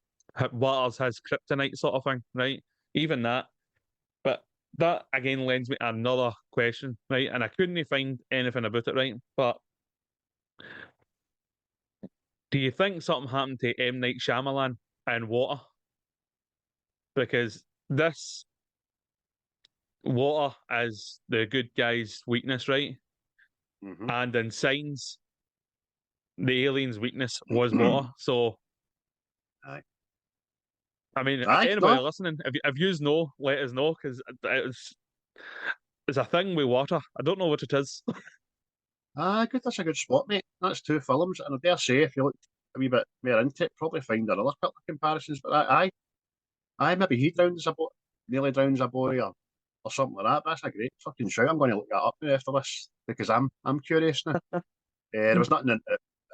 Speaker 3: Water's his kryptonite sort of thing, right? Even that. But that again lends me to another question, right? And I couldn't find anything about it, right? But do you think something happened to M. Night Shyamalan and water? Because this water is the good guy's weakness, right?
Speaker 1: Mhm.
Speaker 3: And in Signs, the alien's weakness was water. So,
Speaker 1: Aye.
Speaker 3: I mean,
Speaker 1: Aye,
Speaker 3: anybody
Speaker 1: no.
Speaker 3: listening, if you know, let us know, because it's a thing with water. I don't know what it is.
Speaker 1: Good. That's a good spot, mate. That's two films, and I dare say, if you look a wee bit more into it, probably find another couple of comparisons. But maybe he drowns a boy, nearly drowns a boy, or something like that. But that's a great fucking show. I'm going to look that up now after this because I'm curious now. There was nothing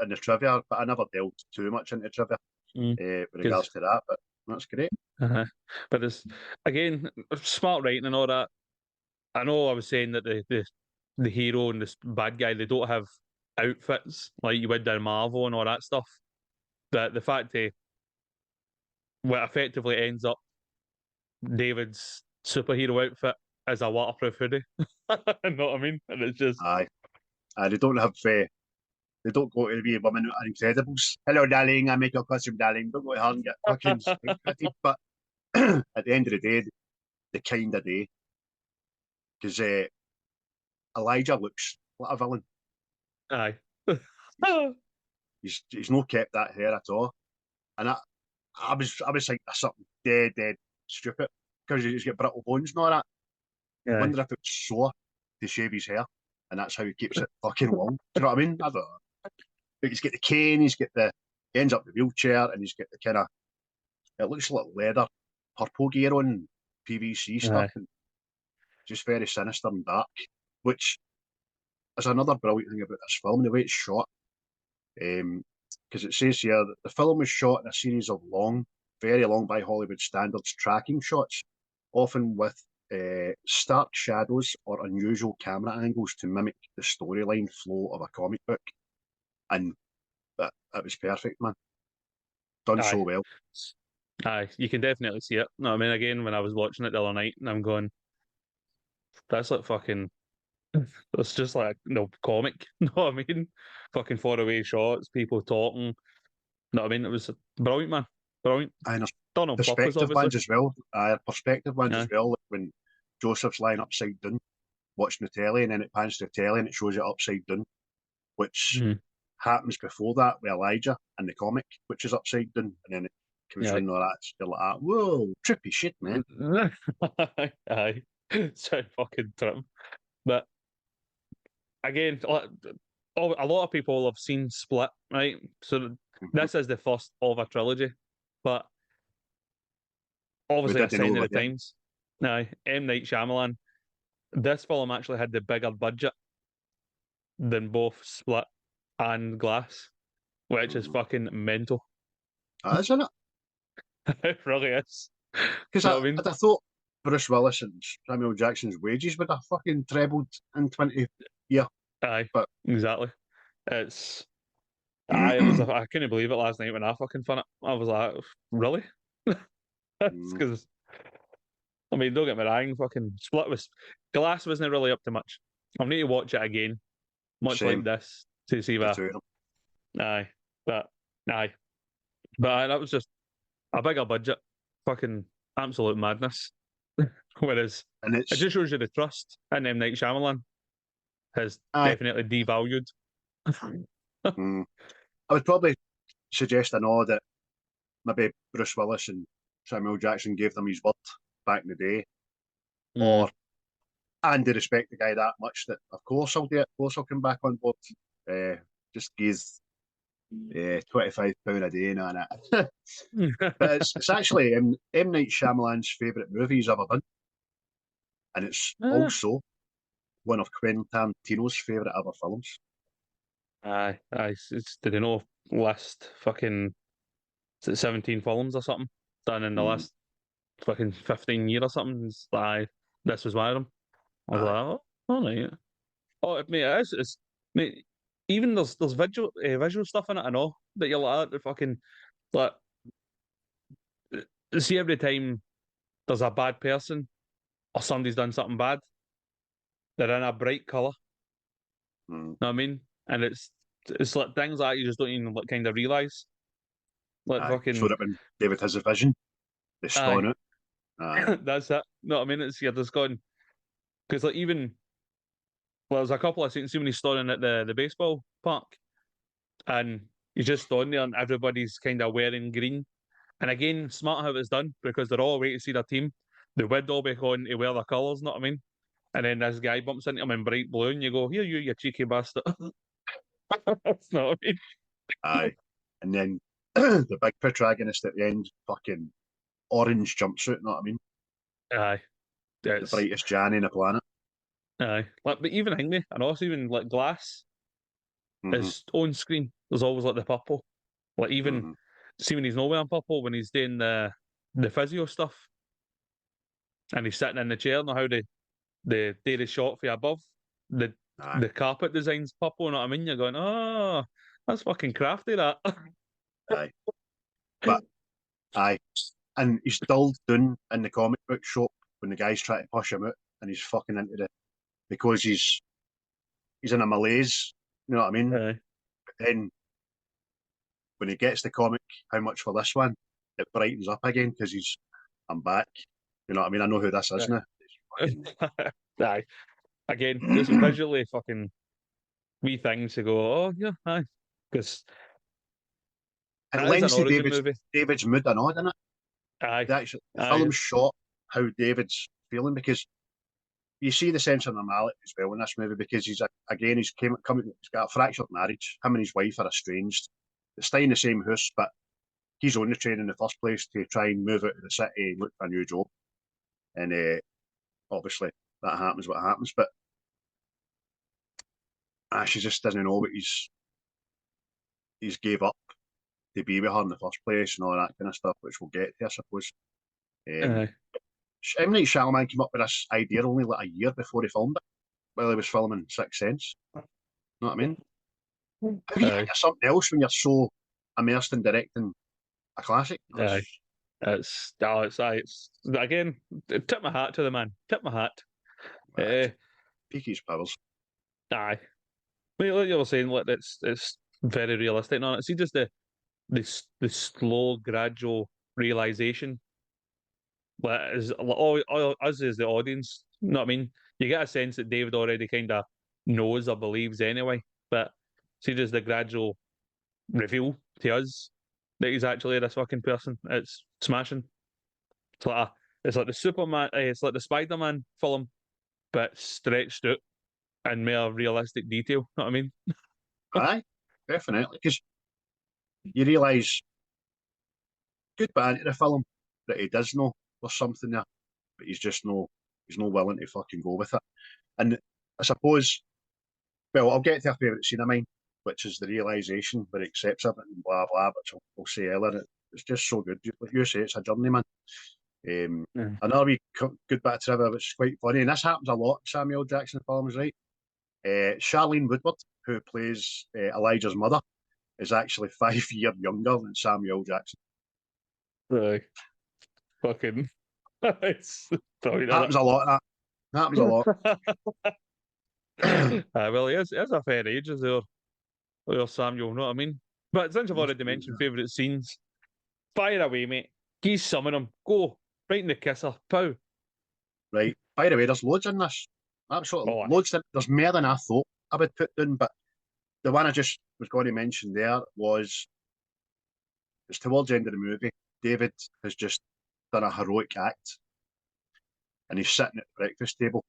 Speaker 1: in the trivia, but I never delved too much into trivia
Speaker 3: Mm,
Speaker 1: with regards to that. But that's great.
Speaker 3: uh-huh. But it's, again, smart writing and all that. I know I was saying that the hero and this bad guy, they don't have outfits like you would in Marvel and all that stuff. But the fact that what effectively ends up David's superhero outfit is a waterproof hoodie. You know what I mean? And it's just
Speaker 1: Aye, they don't have. They don't go to the wee woman at Incredibles. Hello, darling. I make your costume, darling. Don't go to her and get fucking fitted. But at the end of the day, the kind of day, because Elijah looks like a villain.
Speaker 3: aye.
Speaker 1: He's not kept that hair at all, and I was thinking of something dead stupid because he's got brittle bones and all that. I
Speaker 3: Aye.
Speaker 1: wonder if it's sore to shave his hair, and that's how he keeps it fucking long. Do you know what I mean? I don't know. But he's got the cane, he ends up in the wheelchair, and he's got the kind of, it looks like leather, purple gear on, PVC stuff,
Speaker 3: Aye.
Speaker 1: and just very sinister and dark, which is another brilliant thing about this film, the way it's shot. Because it says here that the film was shot in a series of long, very long by Hollywood standards, tracking shots, often with stark shadows or unusual camera angles to mimic the storyline flow of a comic book. And that was perfect, man. Done so
Speaker 3: Aye.
Speaker 1: well.
Speaker 3: Aye, you can definitely see it. No, I mean, again, when I was watching it the other night, and I'm going, that's like fucking, it's just like, comic. You know what I mean? Fucking faraway shots, people talking. You know what I mean? It was brilliant, man. Brilliant.
Speaker 1: And
Speaker 3: Done on purpose,
Speaker 1: perspective
Speaker 3: obviously.
Speaker 1: ones as well. Perspective ones
Speaker 3: Aye.
Speaker 1: as well. Like when Joseph's lying upside down, watching the telly, and then it pans to the telly and it shows it upside down, which
Speaker 3: Mhm.
Speaker 1: happens before that with Elijah in the comic, which is upside down, and then it comes
Speaker 3: Aye.
Speaker 1: around all that. You're like, whoa, trippy shit, man.
Speaker 3: Aye. So fucking trip. But again, a lot of people have seen Split, right? So this is the first of a trilogy, but obviously a
Speaker 1: didn't know
Speaker 3: sign of the
Speaker 1: that, yeah.
Speaker 3: times. Now, M. Night Shyamalan, this film actually had the bigger budget than both Split and Glass, which is fucking mental.
Speaker 1: Isn't it?
Speaker 3: It really is.
Speaker 1: Because
Speaker 3: Know what I mean?
Speaker 1: I thought Bruce Willis and Samuel Jackson's wages would have fucking trebled in 20 years.
Speaker 3: Aye,
Speaker 1: But
Speaker 3: exactly. It's it was. I couldn't believe it last night when I fucking found it. I was like, really? Because I mean, don't get me wrong, fucking Glass wasn't really up to much. I'll need to watch it again, much
Speaker 1: Same.
Speaker 3: like this, to see
Speaker 1: the
Speaker 3: that.
Speaker 1: two of them.
Speaker 3: Aye, but that was just a bigger budget, fucking absolute madness. Whereas
Speaker 1: And
Speaker 3: it
Speaker 1: it's
Speaker 3: just shows you the trust in M. Night Shyamalan has
Speaker 1: Aye.
Speaker 3: definitely devalued.
Speaker 1: I would probably suggest a nod that maybe Bruce Willis and Samuel Jackson gave them his word back in the day, and they respect the guy that much that of course I'll do it, of course I'll come back on board. Just give £25 a day now, and but it's actually M. Night Shyamalan's favourite movie he's ever done, and it's also one of Quentin Tarantino's favourite ever films.
Speaker 3: Aye. Did you know last fucking, is it 17 films or something done in the last fucking 15 years or something? Aye, this was one of them. I was like, oh, right. Oh, mate, it's mate. Even there's visual stuff in it. I know that you're like the fucking, like, see, every time there's a bad person or somebody's done something bad, they're in a bright colour. Know what I mean? And it's like things like you just don't even kind of realise. Like fucking.
Speaker 1: So that when David has a vision, they spawn it.
Speaker 3: That's it. No, I mean, you're just going, Because like even there's a couple of scenes when he's standing at the baseball park, and he's just standing there, and everybody's kind of wearing green. And again, smart how it's done because they're all waiting to see their team. They would all be going to wear their colours, know what I mean? And then this guy bumps into him in bright blue, and you go, "Here, you cheeky bastard." That's not what I mean.
Speaker 1: Aye. And then the big protagonist at the end, fucking orange jumpsuit, know what I mean?
Speaker 3: Aye.
Speaker 1: The
Speaker 3: It's,
Speaker 1: brightest Janny in the planet.
Speaker 3: aye. Like, but even Hingley, and also even like Glass,
Speaker 1: Mhm,
Speaker 3: is on screen. There's always like the purple. Like even
Speaker 1: mhm.
Speaker 3: see when he's not wearing purple when he's doing the physio stuff, and he's sitting in the chair. Know how the day the shot for above the
Speaker 1: Aye.
Speaker 3: the carpet designs purple. You know what I mean? You're going, oh, that's fucking crafty. That.
Speaker 1: Aye. But aye. And he's still doing in the comic book shop when the guy's trying to push him out and he's fucking into the because he's in a malaise, you know what I mean?
Speaker 3: Aye.
Speaker 1: But then when he gets the comic, how much for this one? It brightens up again because I'm back. You know what I mean? I know who this is now. It's fucking,
Speaker 3: Aye. Again, just visually fucking wee things to go, oh yeah, aye. Because
Speaker 1: it
Speaker 3: that is an
Speaker 1: lends to
Speaker 3: origin movie.
Speaker 1: David's mood and all, doesn't it?
Speaker 3: Aye.
Speaker 1: The
Speaker 3: Aye.
Speaker 1: film's shot how David's feeling because you see the sense of normality as well in this movie because he's got a fractured marriage. Him and his wife are estranged. They stay in the same house, but he's on the train in the first place to try and move out of the city and look for a new job. And obviously that happens what happens, but she just doesn't know what he's gave up to be with her in the first place and all that kind of stuff, which we'll get to, I suppose.
Speaker 3: Aye.
Speaker 1: M. Night Shyamalan came up with this idea only like a year before he filmed it, while he was filming Sixth Sense. You know what I mean? How do you think of something else when you're so immersed in directing a classic?
Speaker 3: Aye. It's again, tip my hat to the man. Tip my hat.
Speaker 1: Peak his powers.
Speaker 3: Aye. Like you were saying, like it's very realistic. No, see just the slow, gradual realization. Like is all us as the audience. You know what I mean? You get a sense that David already kind of knows or believes anyway. But see, just the gradual reveal to us that he's actually this fucking person. It's smashing. It's like the Superman. It's like the Spider-Man film, but stretched out and more realistic detail. Know what I mean?
Speaker 1: Aye, definitely. Because you realise, good bit into the film, that he does know there's something there, but he's not willing to fucking go with it. And I suppose, well, I'll get to a favourite scene of mine, which is the realisation where he accepts it and blah blah, which I'll say earlier. It's just so good. Like you say, it's a journey, man. Another wee good bit of trivia, which is quite funny, and this happens a lot in Samuel Jackson films, right? Charlene Woodward, who plays Elijah's mother, is actually 5 years younger than Samuel Jackson.
Speaker 3: Right. Fucking. It's probably
Speaker 1: Happens a lot. That happens a lot.
Speaker 3: Well, he is a fair age as there, Samuel. Know what I mean? But since I've already mentioned favourite scenes, fire away, mate. Give some of them. Go right in the kisser. Pow.
Speaker 1: Right. By the way, there's loads in this. Absolutely
Speaker 3: Oh,
Speaker 1: loads. There's more than I thought I would put down, but the one I just was going to mention there was it's towards the end of the movie. David has just done a heroic act and he's sitting at the breakfast table.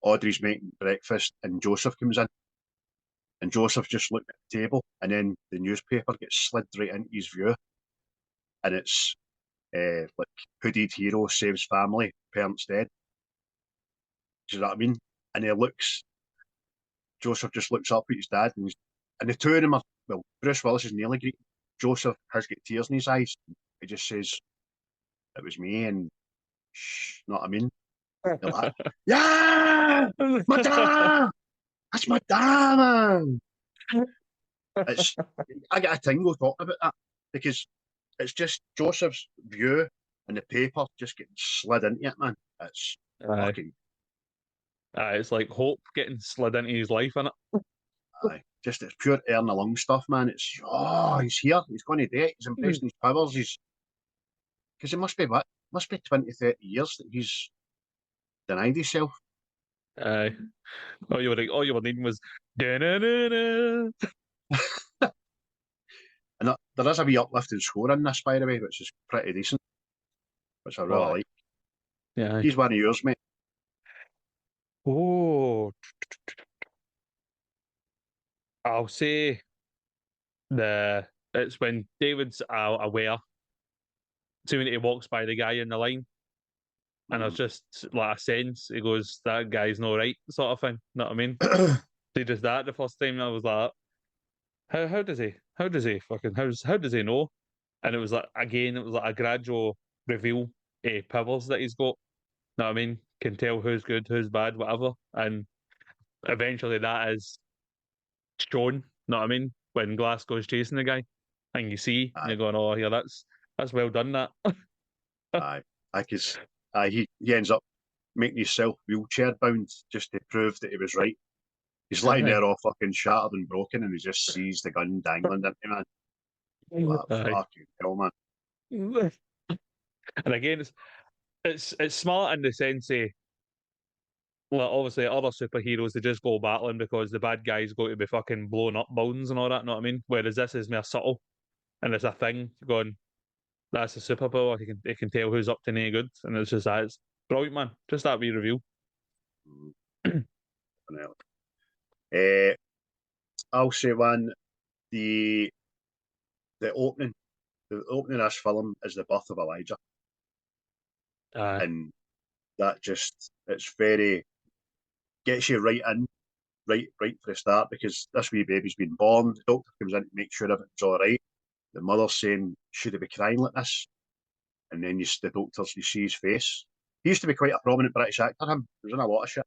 Speaker 1: Audrey's making breakfast and Joseph comes in. And Joseph just looked at the table and then the newspaper gets slid right into his view. And it's like hooded hero saves family, parents dead. Do you know what I mean? And Joseph just looks up at his dad and the two of them are, well, Bruce Willis is nearly greeting. Joseph has got tears in his eyes. He just says, it was me and shh, know what I mean? They're like, yeah! My dad! That's my dad, man! I get a tingle talking about that because it's just Joseph's view and the paper just getting slid into it, man. It's fucking...
Speaker 3: it's like hope getting slid into his life, innit?
Speaker 1: Aye. Just it's pure air in the lung stuff, man. It's he's here, he's going to do it, he's embracing his powers, because it must be 20, 30 years that he's denied himself.
Speaker 3: Aye. All you were needing was da-na-na-na.
Speaker 1: And there is a wee uplifting score in this, by the way, which is pretty decent, which I really
Speaker 3: Right.
Speaker 1: like.
Speaker 3: Yeah.
Speaker 1: He's one of yours, mate.
Speaker 3: Oh, I'll say it's when David's aware. See when he walks by the guy in the line, and there's just like a sense he goes, "That guy's not right," sort of thing. Know what I mean? He just that the first time, and I was like, how does he fucking how does he know? And it was like again, it was like a gradual reveal powers that he's got. Know what I mean? Can tell who's good, who's bad, whatever, and eventually that is shown. Know what I mean? When Glasgow's chasing the guy, and you see, and
Speaker 1: Aye,
Speaker 3: you're going, "Oh, yeah, that's well done." That.
Speaker 1: aye. Because he ends up making himself wheelchair bound just to prove that he was right. He's lying there all fucking shattered and broken, and he just sees the gun dangling at him, man. Like,
Speaker 3: Aye.
Speaker 1: fucking hell, man.
Speaker 3: And again, it's smart in the sense of, well, obviously other superheroes they just go battling because the bad guys go to be fucking blowing up buildings and all that. Know what I mean? Whereas this is more subtle, and it's a thing going. That's a superpower. He can tell who's up to no good, and it's just that it's brilliant, man. Just that wee review.
Speaker 1: I'll say one. The the opening, the opening of this film is the birth of Elijah, and that it's very gets you right in, right for the start, because this wee baby's been born. The doctor comes in to make sure everything's all right. The mother's saying, "Should he be crying like this?" And then the doctor, you see his face. He used to be quite a prominent British actor. Him, he was in a lot of shit.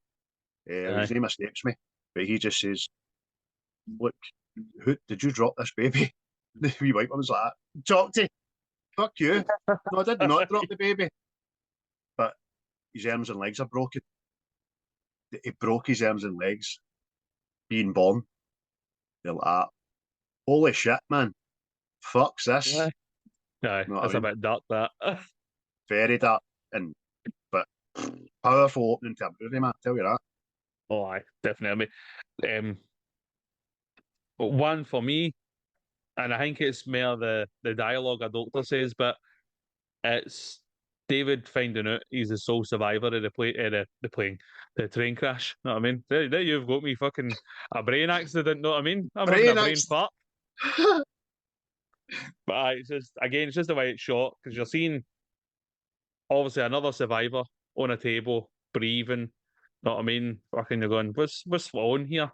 Speaker 1: His name escapes me, but he just says, "Look, who did you drop this baby?" The wee white one was like, "Talk to, fuck you." No, I did not drop the baby. But his arms and legs are broken. He broke his arms and legs being born. They're like, holy shit, man. Fuck's this.
Speaker 3: Aye,
Speaker 1: You know
Speaker 3: that's a bit dark. That.
Speaker 1: Very dark, but powerful opening to a movie, man. I tell you that.
Speaker 3: Oh, aye, definitely. One for me, and I think it's more the dialogue a doctor says, but it's David finding out he's the sole survivor of the train crash. Know what I mean? There you've got me fucking a brain accident. Know what I mean? I'm having a brain fart. But it's just the way it's shot, because you're seeing obviously another survivor on a table breathing. Know what I mean? Fucking you're going, what's on here?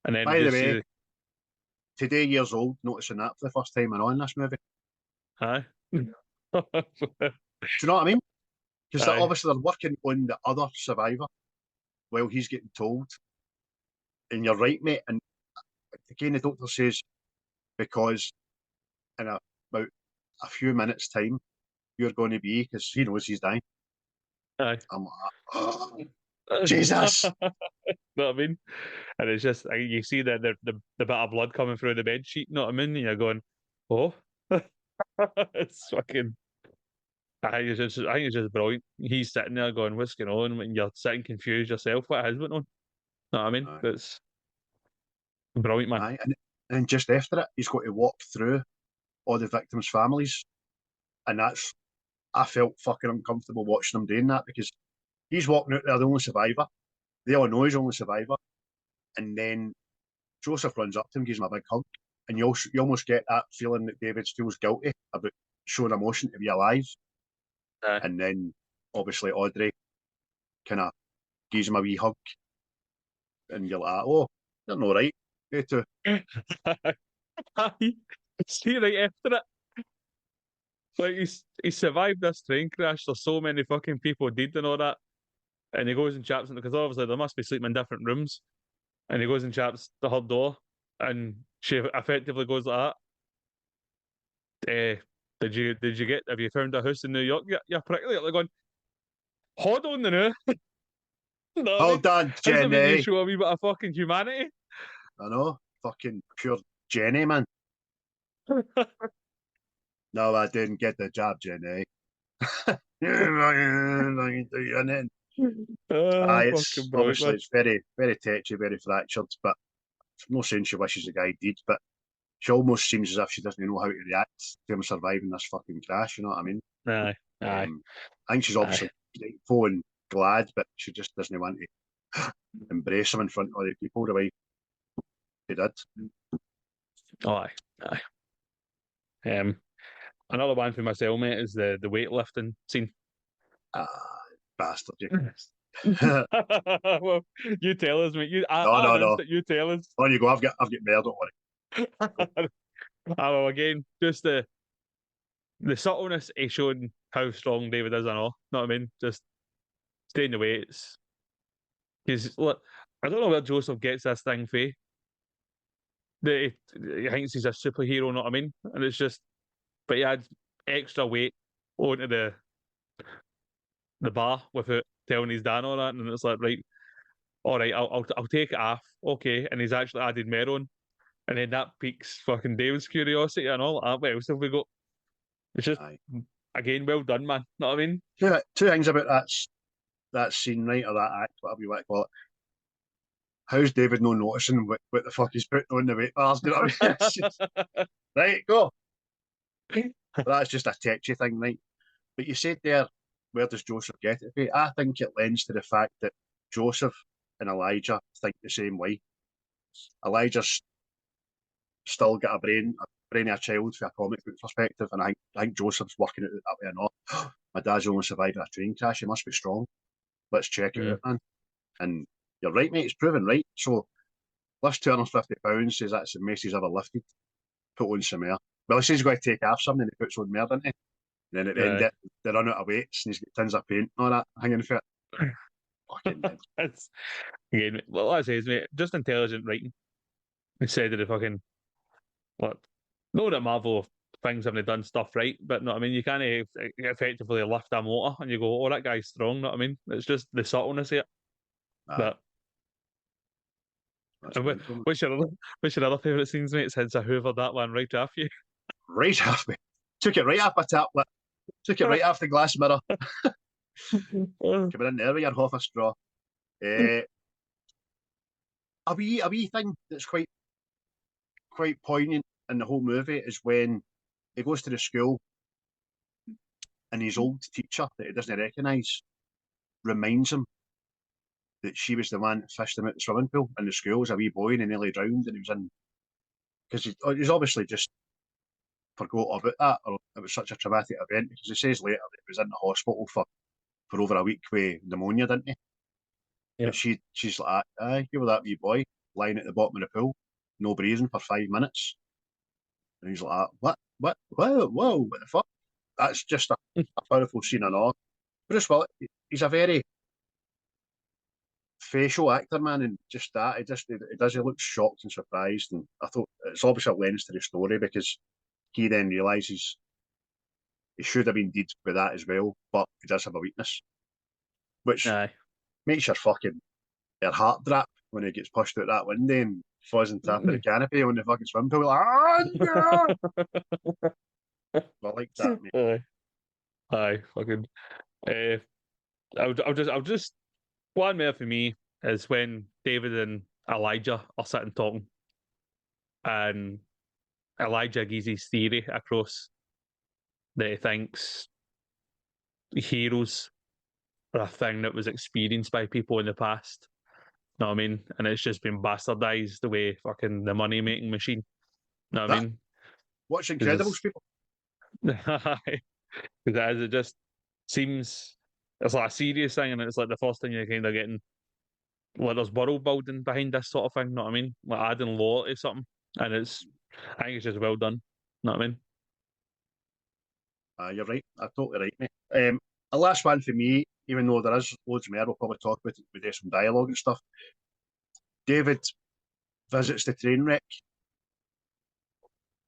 Speaker 3: And then
Speaker 1: By
Speaker 3: you
Speaker 1: the
Speaker 3: just see
Speaker 1: way, today years old, noticing that for the first time on this movie.
Speaker 3: Aye.
Speaker 1: Do you know what I mean? Because
Speaker 3: Aye.
Speaker 1: obviously they're working on the other survivor while he's getting told. And you're right, mate. And again, the doctor says, because in about a few minutes' time, you're going to be, because he knows he's dying.
Speaker 3: Aye.
Speaker 1: I'm like, oh, Jesus.
Speaker 3: Know what I mean? And it's just you see the bit of blood coming through the bed sheet. Know what I mean? And you're going, oh, it's fucking. I think it's just brilliant. He's sitting there going, "What's going on?" When you're sitting confused yourself, what has went on? Know what I mean?
Speaker 1: Aye.
Speaker 3: It's brilliant, man.
Speaker 1: Aye. And just after it, he's got to walk through all the victims' families. And I felt fucking uncomfortable watching him doing that, because he's walking out there, the only survivor. They all know he's the only survivor. And then Joseph runs up to him, gives him a big hug. And you almost get that feeling that David feels guilty about showing emotion to be alive.
Speaker 3: Aye.
Speaker 1: And then obviously Audrey kind of gives him a wee hug. And you're like, oh, they're not right. They too.
Speaker 3: See, right after it, like he survived this train crash. There's so many fucking people dead and all that, and he goes and chaps because obviously they must be sleeping in different rooms, and he goes and chaps the her door, and she effectively goes like that. Have you found a house in New York? You're prickly. They're going, hold on now. No,
Speaker 1: Hold on,
Speaker 3: Jenny.
Speaker 1: Jenny.
Speaker 3: Show a wee bit of fucking humanity.
Speaker 1: I know. Fucking pure Jenny, man. No, I didn't get the job, Jenny. It's
Speaker 3: Fucking brilliant,
Speaker 1: obviously
Speaker 3: man.
Speaker 1: it's very, very touchy, very fractured, but I'm not saying she wishes the guy did, but she almost seems as if she doesn't know how to react to him surviving this fucking crash, you know what I mean?
Speaker 3: Aye, aye,
Speaker 1: I think she's obviously grateful and glad, but she just doesn't want to embrace him in front of other people the way he did.
Speaker 3: aye, aye. Another one for myself, mate, is the weightlifting scene.
Speaker 1: Ah, bastard. You.
Speaker 3: Well, you tell us, mate.
Speaker 1: No.
Speaker 3: Announced it. You tell us.
Speaker 1: On you go, I've got mail, don't worry.
Speaker 3: Well, again, just the subtleness of showing how strong David is and all. Know what I mean? Just staying the weights. Because look, I don't know where Joseph gets this thing for. He thinks he's a superhero, know what I mean? And it's just, but he adds extra weight onto the bar without telling his dad all that, and it's like, right, all right, I'll take it off, okay. And he's actually added more on, and then that piques fucking David's curiosity and all that. What else have we got? It's just again, well done, man. Know what I mean?
Speaker 1: Two things about that scene, right, or that act, whatever you want to call it. How's David no noticing what the fuck he's putting on the weight bars? Do you know what I mean? It's just, right, go. But that's just a touchy thing, right? But you said there, where does Joseph get it from? I think it lends to the fact that Joseph and Elijah think the same way. Elijah's still got a brain of a child from a comic book perspective, and I think Joseph's working it that way or not. My dad's only survived a train crash. He must be strong. Let's check it out, man. And you're right, mate. It's proven right. So, lifts 250 pounds. Says that's the most he's ever lifted. Put on some more. Well, he says he's going to take off something, and he puts on more, doesn't he? And then at the end, they run out of weights, and he's got tins of paint and all that hanging for it. Fucking
Speaker 3: It's again, well, like I say, mate, just intelligent writing. Instead of the fucking what? No, that Marvel things haven't done stuff right, but no, I mean, you can't effectively lift a motor and you go, "Oh, that guy's strong." Know what I mean? It's just the subtleness of it. But what's your other favourite scenes, mate? Since I hoovered that one right off you.
Speaker 1: Right off me. Took it right off my tablet. Took it right off the glass mirror. Coming in there with your half a straw. A wee thing that's quite poignant in the whole movie is when he goes to the school and his old teacher that he doesn't recognise reminds him that she was the one that fished him out the swimming pool in the school as a wee boy and he nearly drowned, and he was in because he's obviously just forgot about that, or it was such a traumatic event, because he says later that he was in the hospital for over a week with pneumonia, didn't he? Yeah. But she's like, aye, you were that wee boy lying at the bottom of the pool, no breathing for 5 minutes. And he's like, what, whoa, what the fuck? That's just a powerful scene and all. Bruce Willis, he's a very facial actor, man, and just that, he looks shocked and surprised, and I thought it's obviously a lens to the story, because he then realises he should have been dead with that as well, but he does have a weakness, which makes your heart drop when he gets pushed out that window and falls on top of the canopy on the fucking swim pool. Like, oh, no! I like that, mate.
Speaker 3: Aye, fucking. I'll just one more for me is when David and Elijah are sitting talking, and Elijah gives his theory across that he thinks heroes are a thing that was experienced by people in the past. Know what I mean? And it's just been bastardized the way fucking the money making machine. Know what I mean?
Speaker 1: Watch Incredibles, people.
Speaker 3: Because it just seems it's like a serious thing, and it's like the first thing you're kind of getting. Like there's world building behind this sort of thing. Know what I mean? Like adding law to something, and I think it's just well done. Know what I mean?
Speaker 1: You're right. I'm totally right, mate. The last one for me, even though there is loads more, we'll probably talk about it. We do some dialogue and stuff. David visits the train wreck,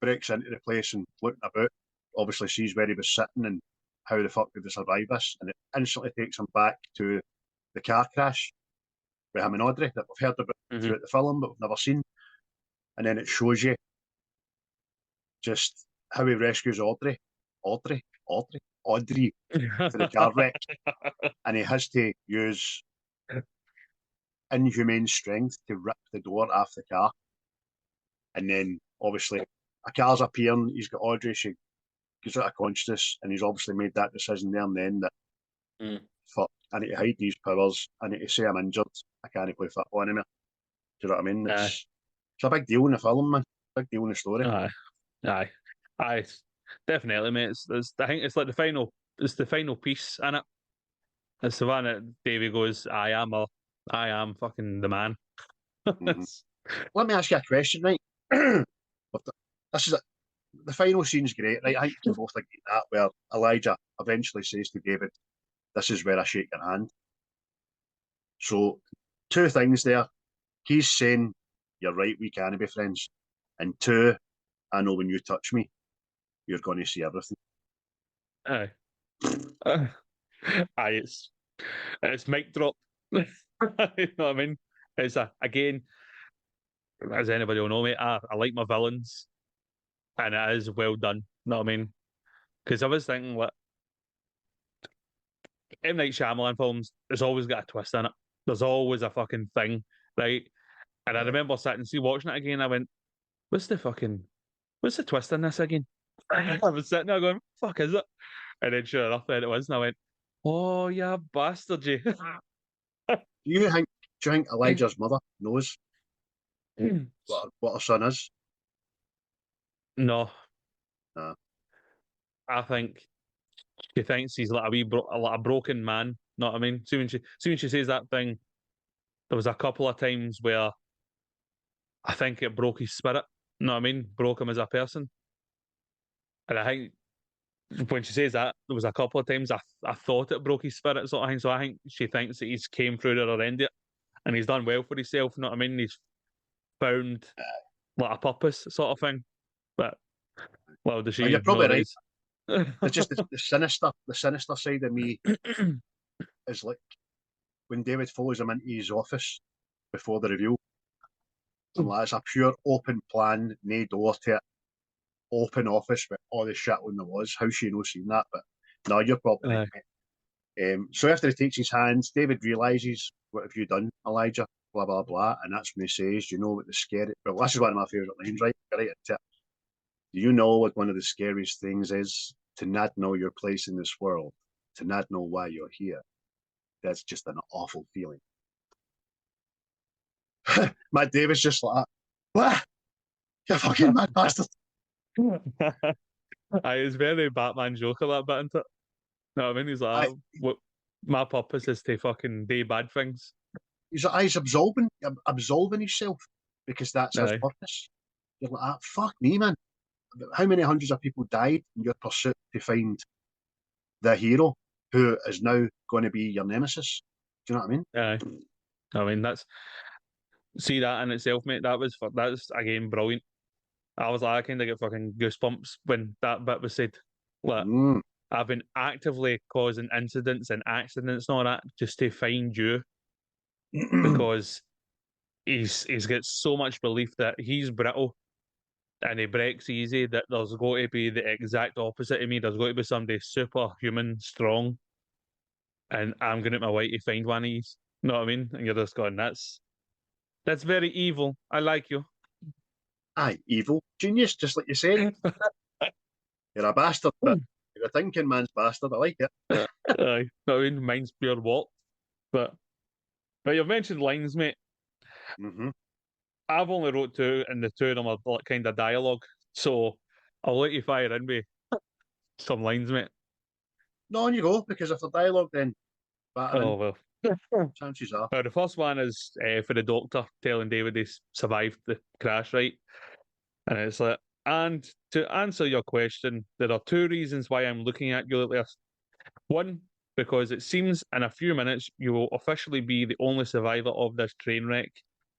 Speaker 1: breaks into the place and looking about. Obviously sees where he was sitting and how the fuck did they survive this, and it instantly takes him back to the car crash with him and Audrey that we've heard about throughout the film but we've never seen. And then it shows you just how he rescues Audrey Audrey for the car wreck, and he has to use inhumane strength to rip the door off the car. And then, obviously, a car's appearing, he's got Audrey, she goes out of consciousness, and he's obviously made that decision there and then that, fuck, I need to hide these powers, I need to say I'm injured, I can't play football anymore. Do you know what I mean? It's a big deal in the film, man. Big deal in the story.
Speaker 3: Aye. Definitely, mate. I think it's like the final piece in it. It's the one that Davey goes, I am fucking the man.
Speaker 1: Mm-hmm. Let me ask you a question, right? This is the final scene's great, right? I think you both agree that, where Elijah eventually says to David, this is where I shake your hand. So, two things there. He's saying, you're right, we can be friends. And two, I know when you touch me, you're going to see everything.
Speaker 3: Aye. Aye, it's mic drop. You know what I mean? It's again, as anybody will know, mate, I like my villains, and it is well done. You know what I mean? Because I was thinking, like, M. Night Shyamalan films, there's always got a twist in it. There's always a fucking thing, right? And I remember watching it again, I went, what's the twist in this again? I was sitting there going, fuck is it? And then sure enough, then it was, and I went, oh, yeah, bastard, you.
Speaker 1: Do you think Elijah's mother knows what her son is?
Speaker 3: No.
Speaker 1: No.
Speaker 3: I think she thinks he's like a broken man. Know what I mean? See when she says that thing, there was a couple of times where I think it broke his spirit. Know what I mean? Broke him as a person. And I think when she says that, there was a couple of times I thought it broke his spirit sort of thing. So I think she thinks that he's came through the other end of it and he's done well for himself. Know what I mean? He's found like a purpose sort of thing. But well, does she?
Speaker 1: You're probably right.
Speaker 3: It's
Speaker 1: It's just the sinister side of me is like when David follows him into his office before the reveal. And like, it's a pure open plan, no door to it, open office with all the shit on the walls. How she no seen that? But no, you're probably right, mate. So after he takes his hands, David realises, what have you done, Elijah? Blah, blah, blah. And that's when he says, you know what the scary... Well, this is one of my favourite lines, right? Right into it. Do you know what one of the scariest things is? To not know your place in this world, to not know why you're here. That's just an awful feeling. Matt Davis just like, what? You fucking mad bastard.
Speaker 3: It's very Batman Joker, that bit, isn't it? No, I mean, he's like, what, my purpose is to fucking do bad things.
Speaker 1: He's absolving himself because that's his purpose. You're like, fuck me, man. How many hundreds of people died in your pursuit to find the hero who is now going to be your nemesis? Do you know what I mean?
Speaker 3: I mean, see that in itself, mate. That's again brilliant. I was like, I kind of get fucking goosebumps when that bit was said. Like, I've been actively causing incidents and accidents and all that just to find you because he's got so much belief that he's brittle and he breaks easy, that there's going to be the exact opposite of me. There's going to be somebody superhuman, strong, and I'm going to my way to find one of these. You know what I mean? And you're just going, that's very evil. I like you.
Speaker 1: Aye, evil. Genius, just like you said. You're a bastard, but you're a thinking man's bastard. I like it.
Speaker 3: Aye. I mean, mine's pure what? But you've mentioned lines, mate.
Speaker 1: Mm-hmm.
Speaker 3: I've only wrote two, and the two of them are like kind of dialogue. So I'll let you fire in with some lines, mate.
Speaker 1: No, on you go, because if they're dialogue, then
Speaker 3: oh well.
Speaker 1: Chances are.
Speaker 3: The first one is for the doctor telling David he survived the crash, right? And it's like, and to answer your question, there are two reasons why I'm looking at you like this. One, because it seems in a few minutes you will officially be the only survivor of this train wreck.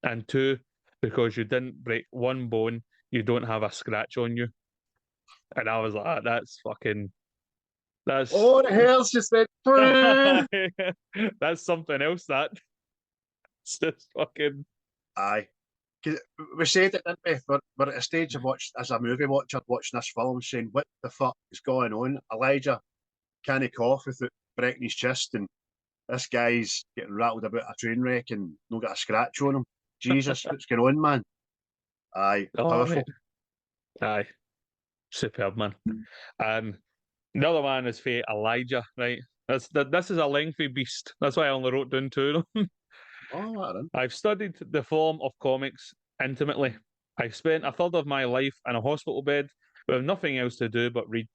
Speaker 3: And two, because you didn't break one bone, you don't have a scratch on you. And I was like, that's
Speaker 1: oh, the hair's just went.
Speaker 3: That's something else. It's just fucking.
Speaker 1: Aye. We said it, didn't we? We're at a stage of as a movie watcher watching this film saying, what the fuck is going on? Elijah can't cough without breaking his chest, and this guy's getting rattled about a train wreck and not got a scratch on him. Jesus, what's going on, man? Aye, powerful.
Speaker 3: Aye, superb, man. And the other man is for Elijah, right? This is a lengthy beast. That's why I only wrote down two of them.
Speaker 1: Oh, that then.
Speaker 3: I've studied the form of comics intimately. I've spent a third of my life in a hospital bed with nothing else to do but read.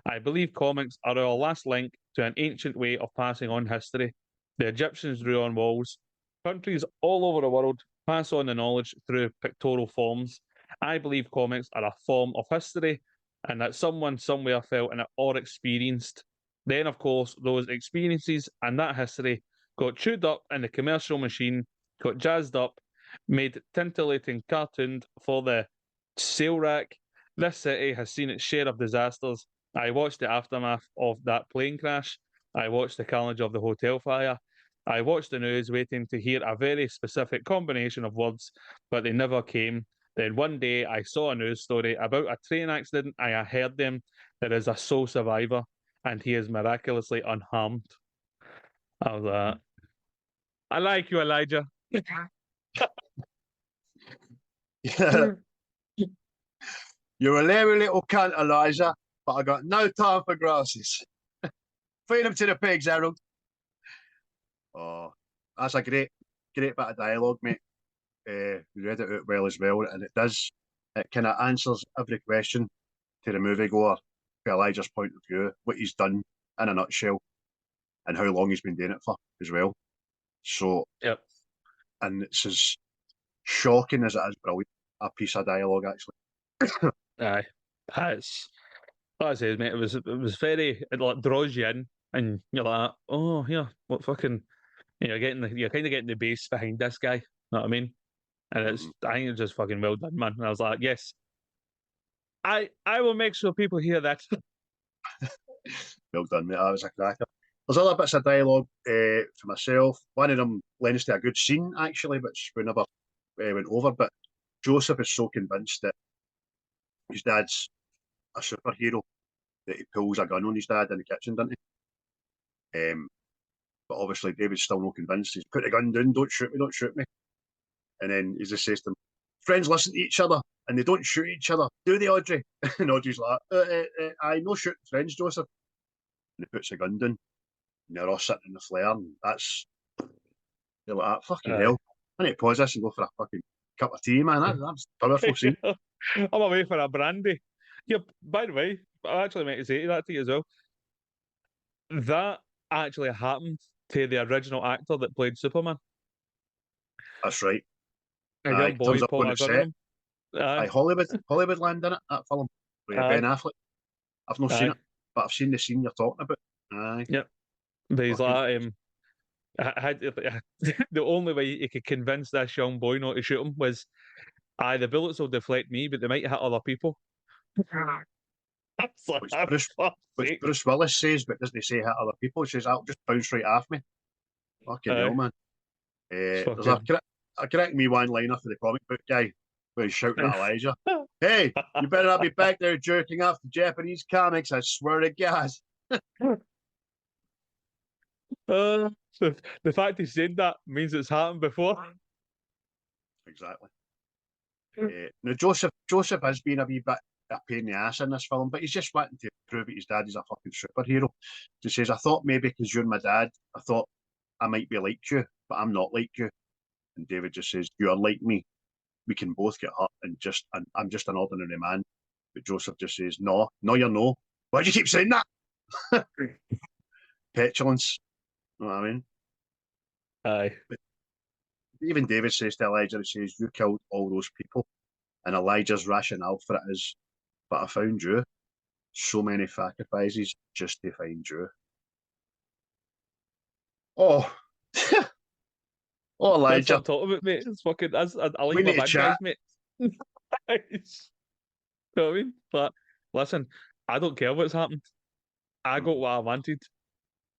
Speaker 3: I believe comics are our last link to an ancient way of passing on history. The Egyptians drew on walls. Countries all over the world pass on the knowledge through pictorial forms. I believe comics are a form of history and that someone somewhere felt it or experienced. Then, of course, those experiences and that history got chewed up in the commercial machine, got jazzed up, made tintillating cartoons for the sale rack. This city has seen its share of disasters. I watched the aftermath of that plane crash. I watched the carnage of the hotel fire. I watched the news waiting to hear a very specific combination of words, but they never came. Then one day I saw a news story about a train accident. I heard them. There is a sole survivor, and he is miraculously unharmed. I was like, I like you, Elijah.
Speaker 1: Yeah. You're a leery little cunt, Elijah, but I got no time for grasses. Feed them to the pigs, Harold. Oh, that's a great bit of dialogue, mate. You read it out well as well, and it kind of answers every question to the moviegoer from Elijah's point of view, what he's done in a nutshell, and how long he's been doing it for as well. So,
Speaker 3: Yep.
Speaker 1: And it's as shocking as it is brilliant, a piece of dialogue, actually.
Speaker 3: Aye. It's like I said, mate, it was very, it like draws you in and you're like, oh yeah, what fucking, you're kind of getting the base behind this guy, you know what I mean? And I think it's just fucking well done, man. And I was like, yes, I will make sure people hear that.
Speaker 1: Well done, mate. That was a cracker. There's other bits of dialogue for myself. One of them lends to a good scene, actually, which we never went over. But Joseph is so convinced that his dad's a superhero that he pulls a gun on his dad in the kitchen, doesn't he? But obviously, David's still not convinced. He's put the gun down, don't shoot me, don't shoot me. And then he just says to him, friends listen to each other and they don't shoot each other, do they, Audrey? And Audrey's like, I no shooting friends, Joseph. And he puts the gun down. And they're all sitting in the flare, and you're like, fucking hell. I need to pause this and go for a fucking cup of tea, man. That's a powerful scene.
Speaker 3: I'm away for a brandy. Yeah, by the way, I actually meant to say that to you as well. That actually happened to the original actor that played Superman.
Speaker 1: That's right.
Speaker 3: A young boy,
Speaker 1: turns up
Speaker 3: Paul
Speaker 1: on the set.
Speaker 3: Aye.
Speaker 1: Hollywood in it, that film. With Ben Affleck. I've not seen
Speaker 3: Aye.
Speaker 1: it, but I've seen the scene you're talking about. Aye.
Speaker 3: Yep. But he's
Speaker 1: Fucking-
Speaker 3: like, the only way he could convince this young boy not to shoot him was, the bullets will deflect me, but they might hit other people. That's like,
Speaker 1: Which Bruce Willis says, but doesn't he say hit other people? He says, that'll just bounce right off me. Fucking hell, man. There's a correct me one-liner for the comic book guy where he's shouting at Elijah, hey, you better not be back there jerking off the Japanese comics, I swear to God.
Speaker 3: The fact he said that means it's happened before.
Speaker 1: Exactly. Now, Joseph has been a wee bit a pain in the ass in this film, but he's just wanting to prove that his dad is a fucking superhero. He says, I thought maybe because you're my dad, I thought I might be like you, but I'm not like you. And David just says, you're like me. We can both get hurt, and I'm just an ordinary man. But Joseph just says, no, you're no. Why do you keep saying that? Petulance. You know what I mean?
Speaker 3: Aye.
Speaker 1: But even David says to Elijah, he says, you killed all those people. And Elijah's rationale for it is, but I found you. So many sacrifices just to find you. Oh. Oh, Elijah.
Speaker 3: That's what I'm talking about, mate. It's fucking, I like
Speaker 1: We
Speaker 3: my
Speaker 1: need to
Speaker 3: bad
Speaker 1: chat.
Speaker 3: guys, mate. You know what I mean? But listen, I don't care what's happened. I got what I wanted.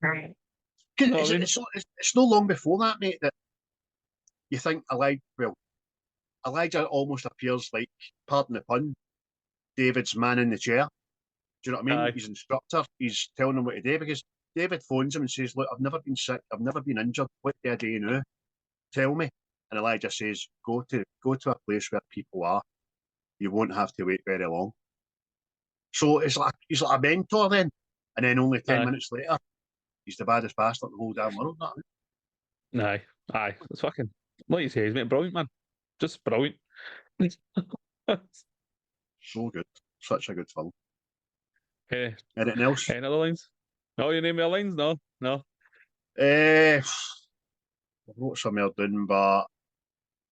Speaker 3: You know what I mean?
Speaker 1: It's no long before that, mate, that you think Elijah almost appears like, pardon the pun, David's man in the chair. Do you know what I mean?
Speaker 3: Aye.
Speaker 1: His instructor, he's telling him what to do because David phones him and says, "Look, I've never been sick, I've never been injured. What do I do now? Tell me." And Elijah says, go to a place where people are. You won't have to wait very long. So he's like a mentor then. And then only 10
Speaker 3: Aye.
Speaker 1: minutes later, he's the baddest bastard in the whole damn world.
Speaker 3: Aye. It's fucking, like you say, mate, brilliant, man. Just brilliant.
Speaker 1: So good. Such a good film.
Speaker 3: Eh,
Speaker 1: Anything else?
Speaker 3: any other lines? No, you name your lines? No.
Speaker 1: I wrote some more down, but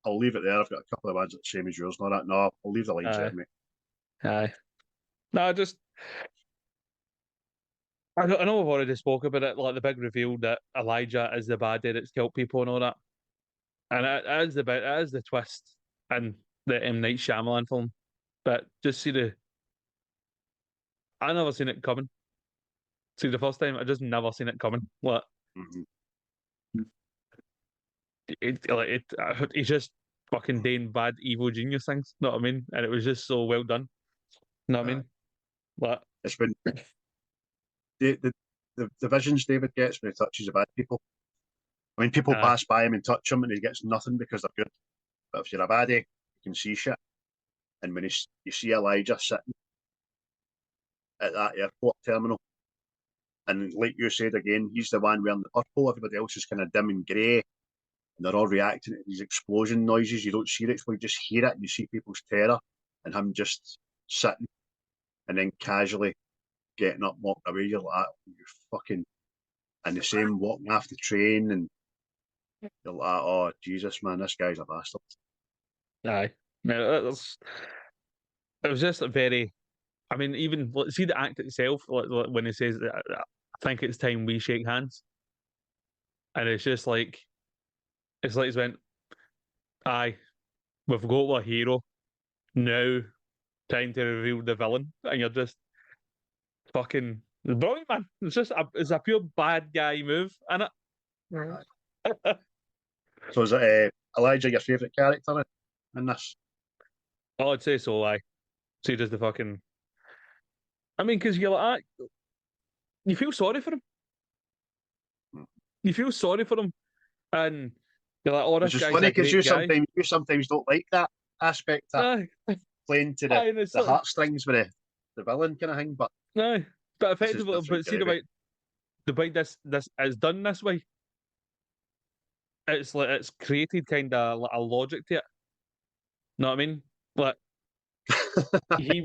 Speaker 1: I'll leave it there. I've got a couple of ones that the same as yours. No, I'll leave the lines
Speaker 3: Aye.
Speaker 1: there, mate.
Speaker 3: Aye. No, just I know I've already spoke about it, like the big reveal that Elijah is the baddie that's killed people and all that. And it is the twist in the M. Night Shyamalan film. But just I never seen it coming. See, the first time, I just never seen it coming. Like, he's just fucking doing bad, evil genius things. Know what I mean? And it was just so well done. Know what I mean? Like,
Speaker 1: It's been the visions David gets when he touches the bad people. I mean, people pass by him and touch him, and he gets nothing because they're good. But if you're a baddie, you can see shit. And when you see Elijah sitting at that airport terminal, and like you said again, he's the one wearing the purple. Everybody else is kind of dim and grey, and they're all reacting to these explosion noises. You don't see it, so you just hear it, and you see people's terror, and him just sitting, and then casually getting up, walking away. You're like, you fucking, and the same walking off the train, and you're like, oh Jesus, man, this guy's a bastard.
Speaker 3: aye. No, it was just a very. I mean, even see the act itself, like when he says, "I think it's time we shake hands," and it's just like, he's went, "Aye, we've got our hero now, time to reveal the villain," and you're just fucking it's brilliant, man. It's a pure bad guy move, and it.
Speaker 1: So is it Elijah your favourite character in this?
Speaker 3: Oh, I'd say so. Aye, so he does the fucking. I mean, because you're like, you feel sorry for him. You feel sorry for him, and you're like, "Oh, this
Speaker 1: Which is
Speaker 3: guy's
Speaker 1: funny
Speaker 3: a
Speaker 1: because
Speaker 3: great
Speaker 1: you
Speaker 3: guy."
Speaker 1: sometimes don't like that aspect, that
Speaker 3: Aye,
Speaker 1: playing to
Speaker 3: aye, and it's
Speaker 1: the
Speaker 3: like,
Speaker 1: heartstrings with the villain kind of thing. But
Speaker 3: aye, but
Speaker 1: this is
Speaker 3: effectively,
Speaker 1: different
Speaker 3: but see
Speaker 1: gravy.
Speaker 3: the way this is done this way, it's like it's created kind of like a logic to it. Know what I mean? Like he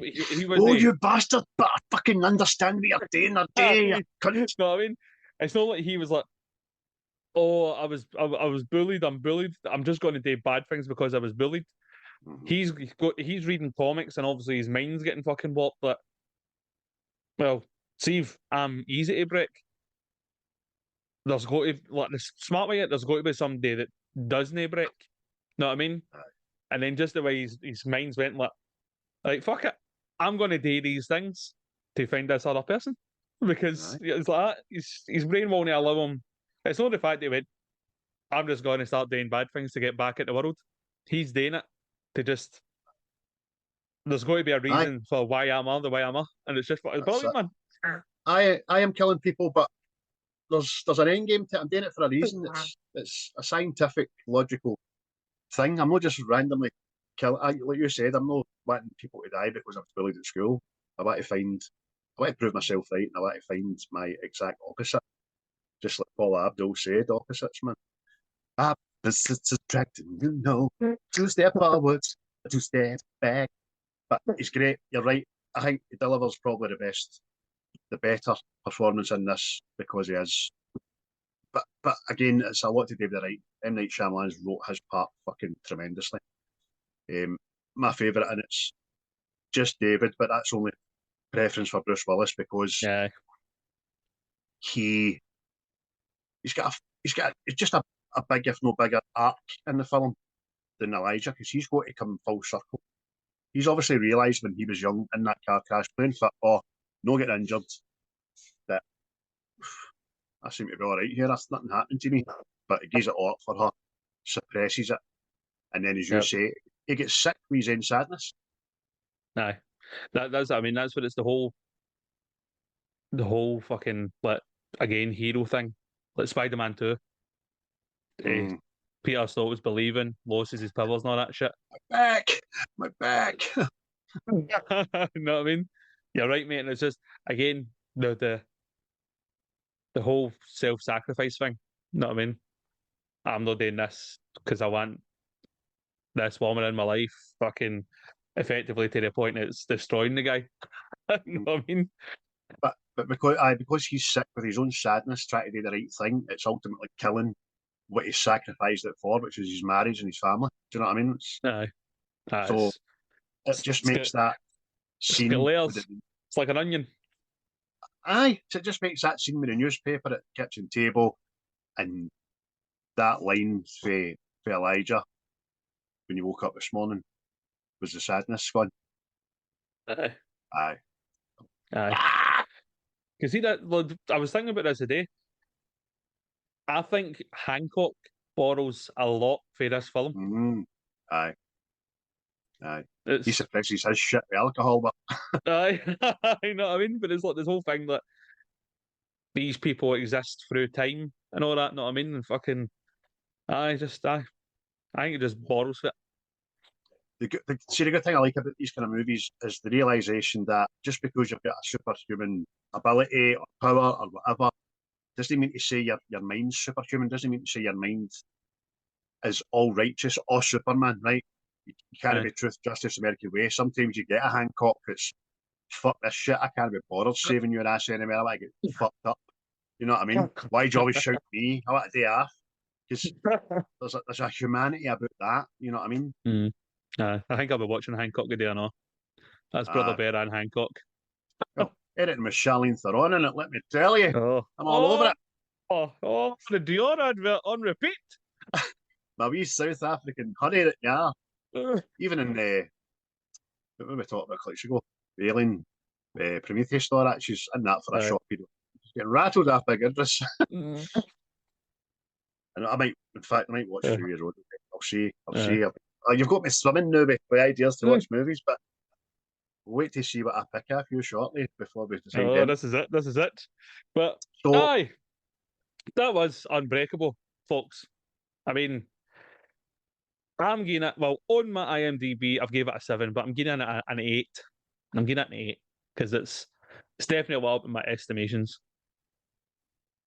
Speaker 3: was.
Speaker 1: Oh, you bastard! But I fucking understand what you're doing, or day, you cunt.
Speaker 3: Know what I mean? It's not like he was like, "Oh, I was bullied. I'm bullied. I'm just going to do bad things because I was bullied." He's reading comics, and obviously his mind's getting fucking warped. But well, Steve, I'm easy to break. There's got to like the smart way. There's got to be somebody that doesn't break. Know what I mean? And then just the way his mind's went, like fuck it, I'm going to do these things to find this other person because it's like that. His brain won't allow him. It's not the fact that he went, I'm just going to start doing bad things to get back at the world. He's doing it to just. There's going to be a reason for why I'm the way I'm, and it's just it's brilliant, man.
Speaker 1: I am killing people, but there's an end game to it. I'm doing it for a reason. It's a scientific, logical thing. I'm not just randomly killing. Like you said, I'm not wanting people to die because I was bullied at school. I want to prove myself right, and I want to find my exact opposite. Just like Paula Abdul said, opposites, man. Opposites attracting, 2 step forwards, 2 step back. But he's great. You're right. I think he delivers probably the better performance in this because he is. But again, it's a lot to do with the right. M. Night Shyamalan's wrote his part fucking tremendously. My favourite, and it's just David, but that's only preference for Bruce Willis because he's just a big, if no bigger, arc in the film than Elijah because he's got to come full circle. He's obviously realised when he was young in that car crash playing for, no getting injured, that I seem to be all right here, that's nothing happened to me. But he gives it all up for her, suppresses it, and then as you say, he gets sick with his own sadness.
Speaker 3: Aye. That's what it's the whole the whole fucking again hero thing, like Spider-Man 2.
Speaker 1: Mm.
Speaker 3: Peter Storm's believing, loses his powers and all that shit.
Speaker 1: My back.
Speaker 3: You know what I mean? You're right, mate. And it's just again the whole self-sacrifice thing. You know what I mean? I'm not doing this because I want this woman in my life, fucking effectively to the point it's destroying the guy. You know what I mean?
Speaker 1: But because he's sick with his own sadness, trying to do the right thing, it's ultimately killing what he sacrificed it for, which is his marriage and his family. Do you know what I mean?
Speaker 3: Aye.
Speaker 1: So it just makes that
Speaker 3: it's
Speaker 1: scene.
Speaker 3: got layers. It's like an onion.
Speaker 1: Aye, so it just makes that scene with the newspaper at the kitchen table, and that line for Elijah when you woke up this morning was the sadness gone.
Speaker 3: Aye.
Speaker 1: Aye.
Speaker 3: Aye. Because see that I was thinking about this today. I think Hancock borrows a lot for this film.
Speaker 1: Mm-hmm. Aye. Aye.
Speaker 3: It's,
Speaker 1: he suppresses his shit with alcohol, but
Speaker 3: aye, I know what I mean. But it's like this whole thing that these people exist through time and all that. Know what I mean? And fucking, I think it just borrows it.
Speaker 1: the good thing I like about these kind of movies is the realization that just because you've got a superhuman ability or power or whatever, doesn't mean to say your mind's superhuman. Doesn't mean to say your mind is all righteous or Superman, right? You can't be truth, justice, American way. Sometimes you get a Hancock that's fuck this shit. I can't be bothered saving you an ass anymore. I want to get fucked up. You know what I mean? Why'd you always shout me? I want a day off. Because there's a humanity about that. You know what I mean?
Speaker 3: Mm. I think I'll be watching Hancock today or not. That's Brother Bear and Hancock.
Speaker 1: Well, Eric and Charlene Theron in it, let me tell you. I'm all over it.
Speaker 3: The Dior advert on repeat.
Speaker 1: My wee South African honey, yeah. Even in what we talked about a couple weeks ago, the Alien Prometheus store, she's in that for a short period. She's getting rattled off Big Idris. And I might watch 2 years old. I'll see. You've got me swimming now with ideas to watch movies, but wait to see what I pick a few shortly before we decide.
Speaker 3: Oh, this is it. But aye, that was Unbreakable, folks. I mean, I'm giving it, well, on my IMDb, I've gave it a 7, but I'm giving it an 8. I'm giving it an 8 because it's definitely well up in my estimations.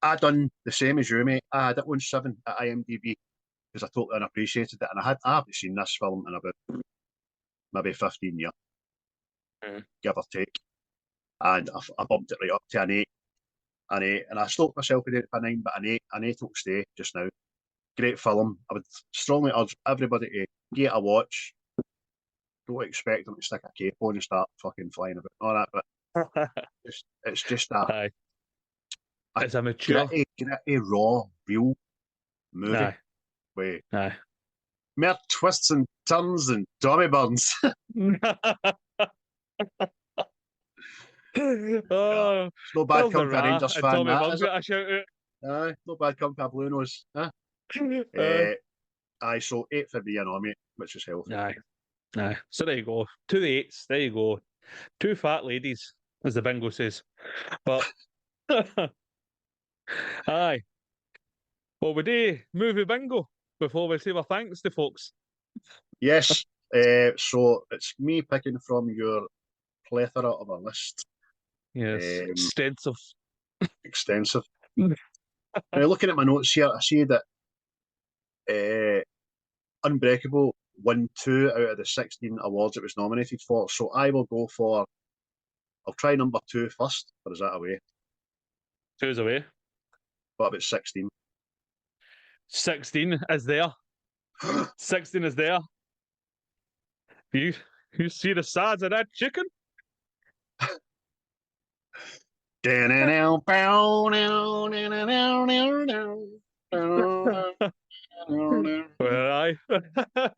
Speaker 1: I done the same as you, mate. I had it on 7 at IMDb because I totally unappreciated it, and I haven't seen this film in about maybe 15 years, give or take, and I bumped it right up to an 8, and I stopped myself at 8.9, but an 8 will stay just now. Great film. I would strongly urge everybody to get a watch. Don't expect them to stick a cape on and start fucking flying about and all that, but it's just
Speaker 3: it's a mature,
Speaker 1: gritty, raw, real movie. With more twists and turns than Tommy Burns.
Speaker 3: Oh,
Speaker 1: no bad come for a Rangers fan.
Speaker 3: Tommy Burns got a shout out.
Speaker 1: No bad come for a Blue Nose. Huh? So 8 for me, mate, which is healthy.
Speaker 3: Aye. So there you go. 2 8s. There you go. 2 fat ladies, as the bingo says. But aye. Well, we do movie bingo before we say our thanks to folks.
Speaker 1: Yes. So it's me picking from your plethora of a list.
Speaker 3: Yes.
Speaker 1: Extensive. Now, looking at my notes here, I see that Unbreakable won 2 out of the 16 awards it was nominated for. So I will go for. I'll try number 2 first, or is that away?
Speaker 3: 2's away.
Speaker 1: What about 16?
Speaker 3: 16 is there. 16 is there. You see the size of that chicken? Well,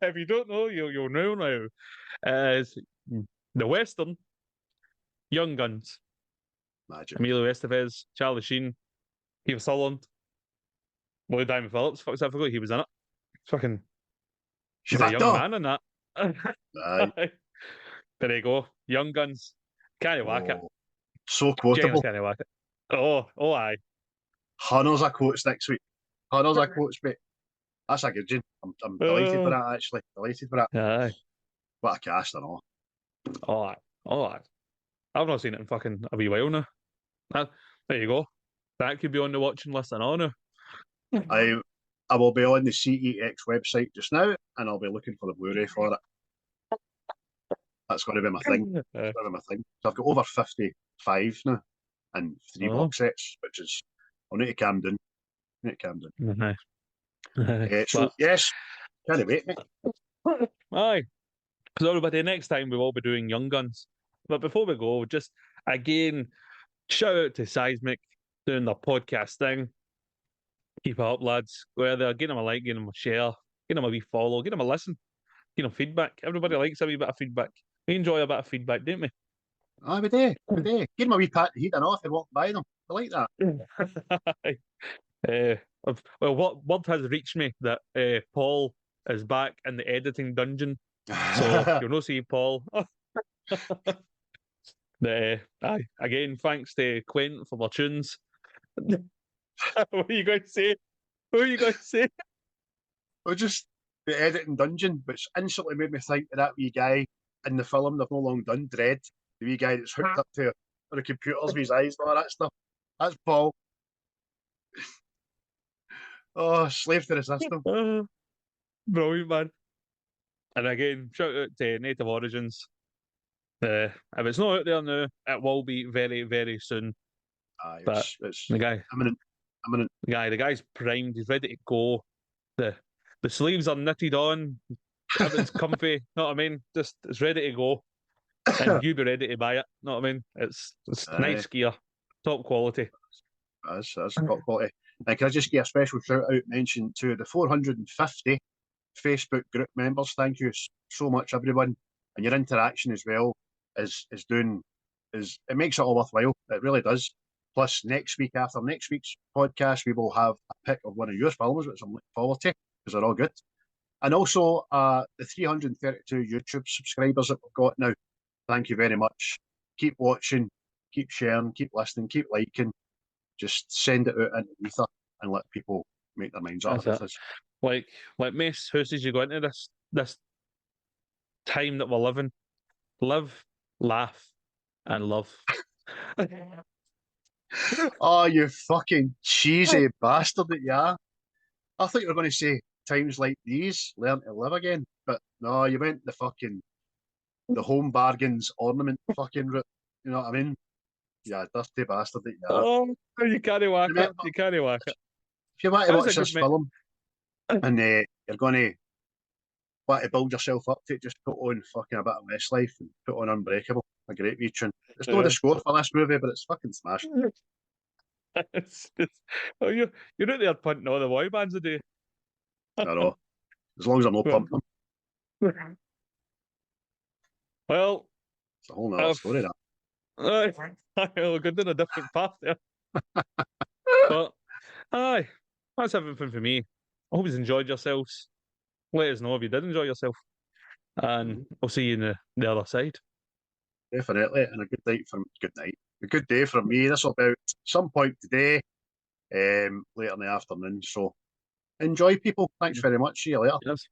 Speaker 3: if you don't know, you'll know now. As the Western Young Guns.
Speaker 1: Magic.
Speaker 3: Emilio Estevez, Charlie Sheen, Kiefer Sutherland, Lloyd Diamond Phillips. Fuck, I forgot he was in it. Fucking, he's a young man in that. There you go. Young Guns. Can't whack it.
Speaker 1: So quotable.
Speaker 3: Can't whack it. Oh, aye.
Speaker 1: Hunters of quotes next week. Hunters of quotes, mate. That's a good one. I'm delighted with that, actually. Delighted with that.
Speaker 3: Aye.
Speaker 1: What a cast and all.
Speaker 3: Oh, aye. Oh, aye. I've not seen it in fucking a wee while now. There you go. That could be on the watching list and all now.
Speaker 1: I will be on the CEX website just now, and I'll be looking for the Blu-ray for it. That's going to be my thing. That's going to be my thing. So I've got over 55 now, and 3 box sets, which is I'll need to calm down. So yes, can't wait, mate.
Speaker 3: Aye. Because everybody, next time we will be doing Young Guns. But before we go, just again, shout out to Seismic doing their podcast thing. Keep it up, lads. Go out there, give them a like, give them a share, give them a wee follow, give them a listen, give them feedback. Everybody likes a wee bit of feedback. We enjoy a bit of feedback, don't we?
Speaker 1: Aye, we do. Give them a wee pat the heat and off and walk by them. I like that.
Speaker 3: Well, what word has reached me that Paul is back in the editing dungeon, so you'll not see Paul. Aye, again, thanks to Quint for their tunes. What are you going to say?
Speaker 1: Well, just the editing dungeon, which instantly made me think of that wee guy in the film they've no long done, Dread. The wee guy that's hooked up to the computers with his eyes and all that stuff. That's Paul. Oh, slave to the system.
Speaker 3: Brilliant, man. And again, shout out to Native Origins. If it's not out there now, it will be very, very soon.
Speaker 1: Aye,
Speaker 3: But
Speaker 1: it's
Speaker 3: the guy,
Speaker 1: imminent.
Speaker 3: the guy's primed. He's ready to go. The sleeves are knitted on. Everything's comfy. Know what I mean? Just it's ready to go, and you be ready to buy it. Know what I mean? It's nice gear, top quality.
Speaker 1: That's top quality. And can I just give a special shout out mention to the 450 Facebook group members? Thank you so much, everyone, and your interaction as well is it makes it all worthwhile. It really does. Plus, after next week's podcast, we will have a pick of one of your films, which I'm looking forward to because they're all good. And also the 332 YouTube subscribers that we've got now. Thank you very much. Keep watching, keep sharing, keep listening, keep liking. Just send it out into the ether and let people make their minds up with us.
Speaker 3: Like Mace, who says you go into this time that we're living? Live, laugh, and love.
Speaker 1: Oh, you fucking cheesy bastard that you are. I thought you were going to say times like these, learn to live again. But no, you went the home bargains ornament fucking route. You know what I mean? Yeah, dirty bastard that you are.
Speaker 3: Oh, you can't whack it. You can't whack it.
Speaker 1: If you want to watch this film and you're going to want to build yourself up to it, just put on fucking a bit of Westlife and put on Unbreakable. A great wee tune. It's not the score for this movie, but it's fucking smashed.
Speaker 3: You're out there punting all the boy bands today.
Speaker 1: I know. As long as I'm not pumping them.
Speaker 3: Well,
Speaker 1: it's a whole nother story, that.
Speaker 3: I'll go down a different path there. But, aye, that's everything for me. I hope you enjoyed yourselves. Let us know if you did enjoy yourself. And I'll see you in the other side.
Speaker 1: Definitely. And a good day from me. This will be out some point today, later in the afternoon. So enjoy, people. Thanks very much. See you later.
Speaker 3: Yes.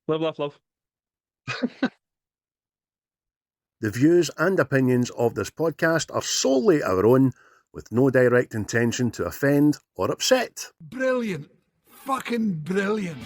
Speaker 3: Live, laugh, love.
Speaker 1: The views and opinions of this podcast are solely our own, with no direct intention to offend or upset.
Speaker 2: Brilliant. Fucking brilliant.